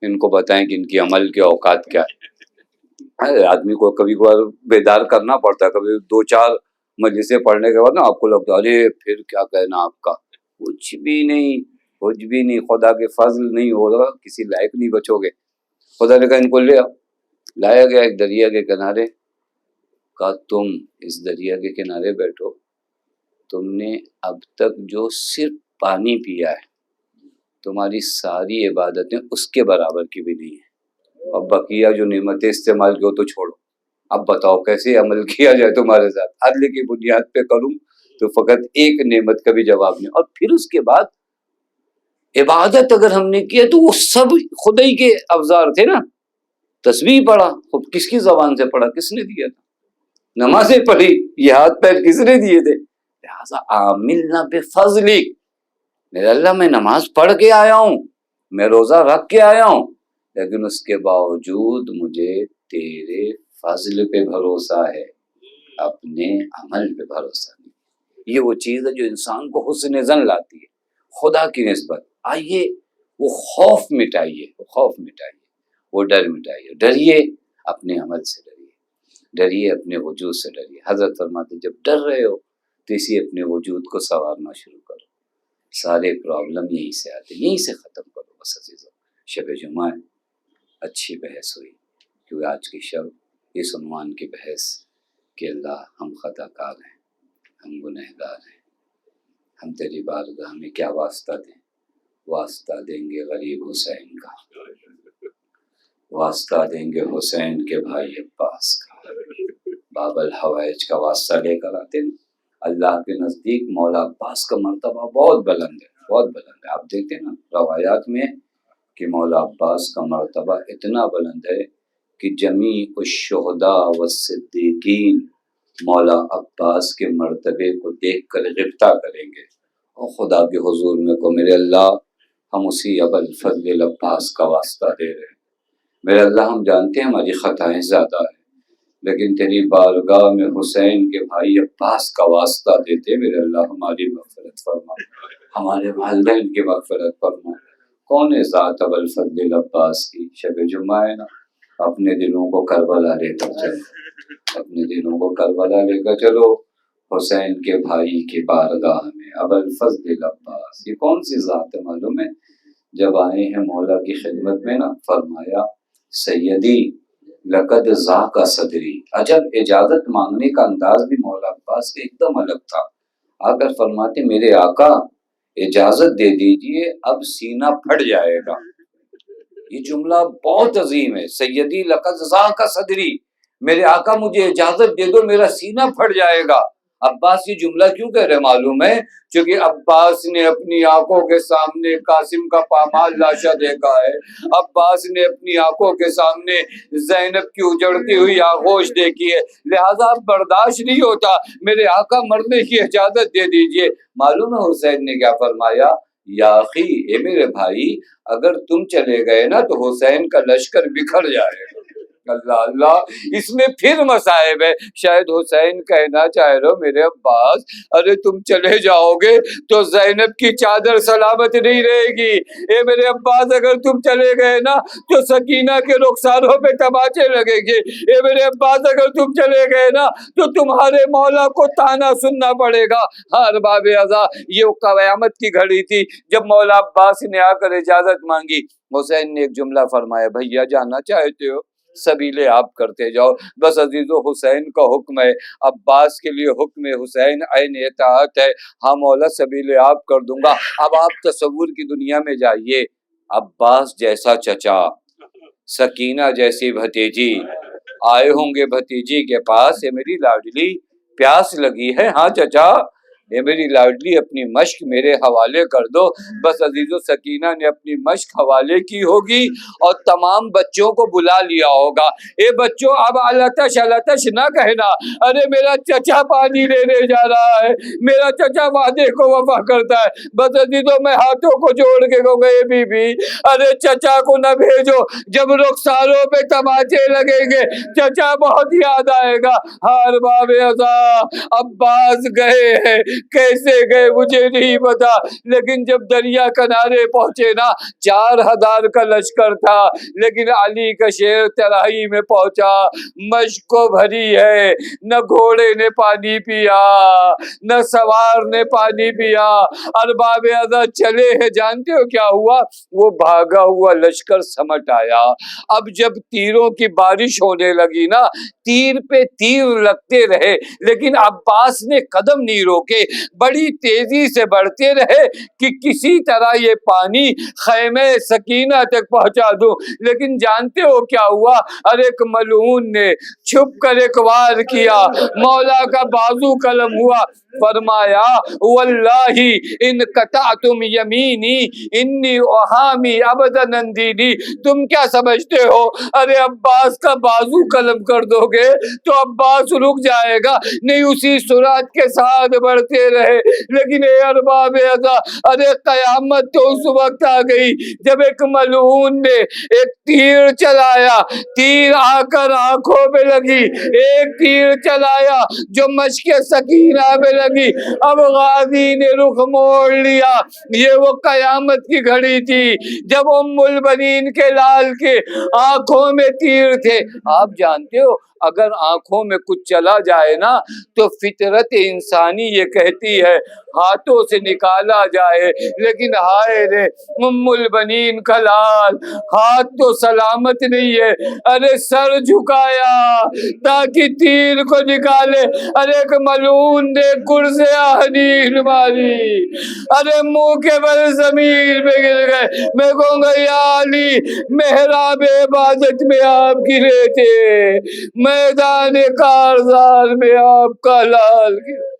S1: ان کو بتائیں کہ ان کی عمل کے اوقات کیا ہے. آدمی کو کبھی کبھار بیدار کرنا پڑتا ہے. کبھی 2-4 مجلسیں پڑھنے کے بعد نا آپ کو لگتا ہے ارے پھر کیا کہنا آپ کا. کچھ بھی نہیں، کچھ بھی نہیں. خدا کے فضل نہیں ہوگا کسی لائق نہیں بچو گے. خدا نے کہا ان کو لے آؤ. لایا گیا ایک دریا کے کنارے. کہا تم اس دریا کے کنارے بیٹھو، تم نے اب تک جو صرف پانی پیا ہے تمہاری ساری عبادتیں اس کے برابر کی بھی نہیں ہیں. اب بقیہ جو نعمتیں استعمال کی تو چھوڑو. اب بتاؤ کیسے عمل کیا جائے تمہارے ساتھ. عدل کی بنیاد پہ کروں تو فقط ایک نعمت کا بھی جواب نہیں. اور پھر اس کے بعد عبادت اگر ہم نے کیا تو وہ سب خدا ہی کے افزار تھے نا. تسبیح پڑھا خود کس کی زبان سے پڑھا، کس نے دیا تھا. نمازیں پڑھی یہ ہاتھ پیر کس نے دیے تھے. لہٰذا عاملنا بفضلک، میرے اللہ میں نماز پڑھ کے آیا ہوں، میں روزہ رکھ کے آیا ہوں، لیکن اس کے باوجود مجھے تیرے فضل پہ بھروسہ ہے، اپنے عمل پہ بھروسہ نہیں. یہ وہ چیز ہے جو انسان کو حسن ظن لاتی ہے خدا کی نسبت. آئیے وہ خوف مٹائیے، وہ خوف مٹائیے، وہ ڈر مٹائیے. ڈریے اپنے عمل سے، ڈریے اپنے وجود سے ڈریے. حضرت فرماتے جب ڈر رہے ہو تو اسی اپنے وجود کو سنوارنا شروع کرو. سارے پرابلم یہیں سے آتے، یہیں سے ختم کرو. بس عزیزو شب جمعہ اچھی بحث ہوئی، کیونکہ آج کی شب اس عنوان کی بحث کہ اللہ ہم خطا کار ہیں، ہم گنہگار ہیں، ہم تیری بارگاہ میں کیا واسطہ دیں؟ واسطہ دیں گے غریب حسین کا، واسطہ دیں گے حسین کے بھائی عباس کا، باب الحوائج کا واسطہ لے کر آتے ہیں۔ اللہ کے نزدیک مولا عباس کا مرتبہ بہت بلند ہے، بہت بلند ہے۔ آپ دیکھتے ہیں نا روایات میں کہ مولا عباس کا مرتبہ اتنا بلند ہے کہ جمیع الشہداء والصدیقین مولا عباس کے مرتبے کو دیکھ کر غبطہ کریں گے اور خدا کے حضور میں کو میرے اللہ ہم اسی ابوالفضل عباس کا واسطہ دے رہے ہیں۔ میرے اللہ ہم جانتے ہیں ہماری خطائیں زیادہ ہیں، لیکن تیری بارگاہ میں حسین کے بھائی عباس کا واسطہ دیتے میرے اللہ ہماری مغفرت فرما، ہمارے والدین کی مغفرت فرما۔ کون ہے ذات ابوالفضل عباس کی؟ شب جمعہ ہے نا، اپنے دلوں کو کربلا لے کر چلو، اپنے دلوں کو کربلا لے کر چلو، حسین کے بھائی کی بارگاہ میں ابوالفضل عباس۔ یہ کون سی ذات ہے معلوم ہے؟ جب آئے ہیں مولا کی خدمت میں نا، فرمایا سیدی لقد ذاق صدری۔ عجب اجازت مانگنے کا انداز بھی مولا عباس کا ایک دم الگ تھا۔ آ کر فرماتے میرے آقا اجازت دے دیجئے، اب سینہ پھٹ جائے گا۔ یہ جملہ بہت عظیم ہے، سیدی لقد ذاق صدری، میرے آقا مجھے اجازت دے دو میرا سینہ پھٹ جائے گا۔ عباس یہ جملہ کیوں کہہ رہے معلوم ہے؟ کیونکہ عباس نے اپنی آنکھوں کے سامنے قاسم کا پامال لاشا دیکھا ہے، عباس نے اپنی آنکھوں کے سامنے زینب کی اجڑتی ہوئی آغوش دیکھی ہے، لہذا اب برداشت نہیں ہوتا، میرے آقا مرنے کی اجازت دے دیجئے۔ معلوم ہے حسین نے کیا فرمایا؟ یا اخی، اے میرے بھائی، اگر تم چلے گئے نا تو حسین کا لشکر بکھر جائے گا۔ اللہ اللہ، اس میں پھر مصائب ہے۔ شاید حسین کہنا چاہ رہے ہو میرے عباس ارے تم چلے جاؤ گے تو زینب کی چادر سلامت نہیں رہے گی، اے میرے عباس اگر تم چلے گئے نا تو سکینہ کے رخساروں پہ تماچے لگیں گے، اے میرے عباس اگر تم چلے گئے نا تو تمہارے مولا کو تانا سننا پڑے گا۔ ہر باب ازا، یہ قیامت کی گھڑی تھی جب مولا عباس نے آ کر اجازت مانگی۔ حسین نے ایک جملہ فرمایا، بھیا جانا چاہتے ہو سبیل آپ کرتے جاؤ، بس عزیزو حسین کا حکم ہے، عباس کے لیے حکم حسین عین اطاعت ہے، ہاں مولا سبیل آپ کر دوں گا۔ اب آپ تصور کی دنیا میں جائیے، عباس جیسا چچا، سکینہ جیسی بھتیجی آئے ہوں گے بھتیجی کے پاس، یہ میری لاڈلی پیاس لگی ہے، ہاں چچا یہ میری لاڈلی اپنی مشق میرے حوالے کر دو۔ بس عزیز و سکینہ نے اپنی مشق حوالے کی ہوگی اور تمام بچوں کو بلا لیا ہوگا، اے بچوں اب التش التش نہ کہنا، ارے میرا چچا پانی لینے جا رہا ہے، میرا چچا وعدے کو وفا کرتا ہے۔ بس عزیزوں میں ہاتھوں کو جوڑ کے کہوں گا اے بی بی ارے چچا کو نہ بھیجو، جب رخساروں پہ تماچے لگیں گے چچا بہت یاد آئے گا۔ ہر باب ازا عباس گئے ہیں، کیسے گئے مجھے نہیں پتا، لیکن جب دریا کنارے پہنچے نا 4000 کا لشکر تھا، لیکن علی کا شیر ترائی میں پہنچا، مشق کو بھری ہے، نہ گھوڑے نے پانی پیا نہ سوار نے پانی پیا۔ ارباب ازا چلے ہیں، جانتے ہو کیا ہوا؟ وہ بھاگا ہوا لشکر سمٹ آیا۔ اب جب تیروں کی بارش ہونے لگی نا، تیر پہ تیر لگتے رہے لیکن عباس نے قدم نہیں روکے، بڑی تیزی سے بڑھتے رہے کہ کسی طرح یہ پانی خیمے سکینہ تک پہنچا دوں۔ لیکن جانتے ہو کیا ہوا؟ ارے ایک ملعون نے چھپ کر ایک وار کیا، مولا کا بازو قلم ہوا، فرمایا واللہ ان قطعتم یمینی انی احامی ابدا نندینی۔ تم کیا سمجھتے ہو ارے عباس کا بازو قلم کر دو گے تو عباس رک جائے گا؟ نہیں، اسی سرعت کے ساتھ بڑھتے رہے۔ لیکن اے ارباب ازا، ارے قیامت تو اس وقت آ گئی جب ایک ملعون نے ایک تیر چلایا، تیر آ کر آنکھوں پہ لگی، ایک تیر چلایا جو مشق سکینہ پہ لگی، اب غازی نے رخ موڑ لیا۔ یہ وہ قیامت کی گھڑی تھی جب ام البنین کے لال کے آنکھوں میں تیر تھے۔ آپ جانتے ہو اگر آنکھوں میں کچھ چلا جائے نا تو فطرت انسانی یہ کہتی ہے ہاتھوں سے نکالا جائے، لیکن ہائے رے ام البنین کا لال، ہاتھ تو سلامت نہیں ہے، ارے سر جھکایا تاکہ تیر کو نکالے، ارے ایک ملعون نے کرسے حنین ماری، ارے منہ کے بل زمین پہ گر گئے۔ میں کہوں گا یا علی محراب عبادت میں آپ گرے تھے، میدان کارزار میں آپ کا لال گرا۔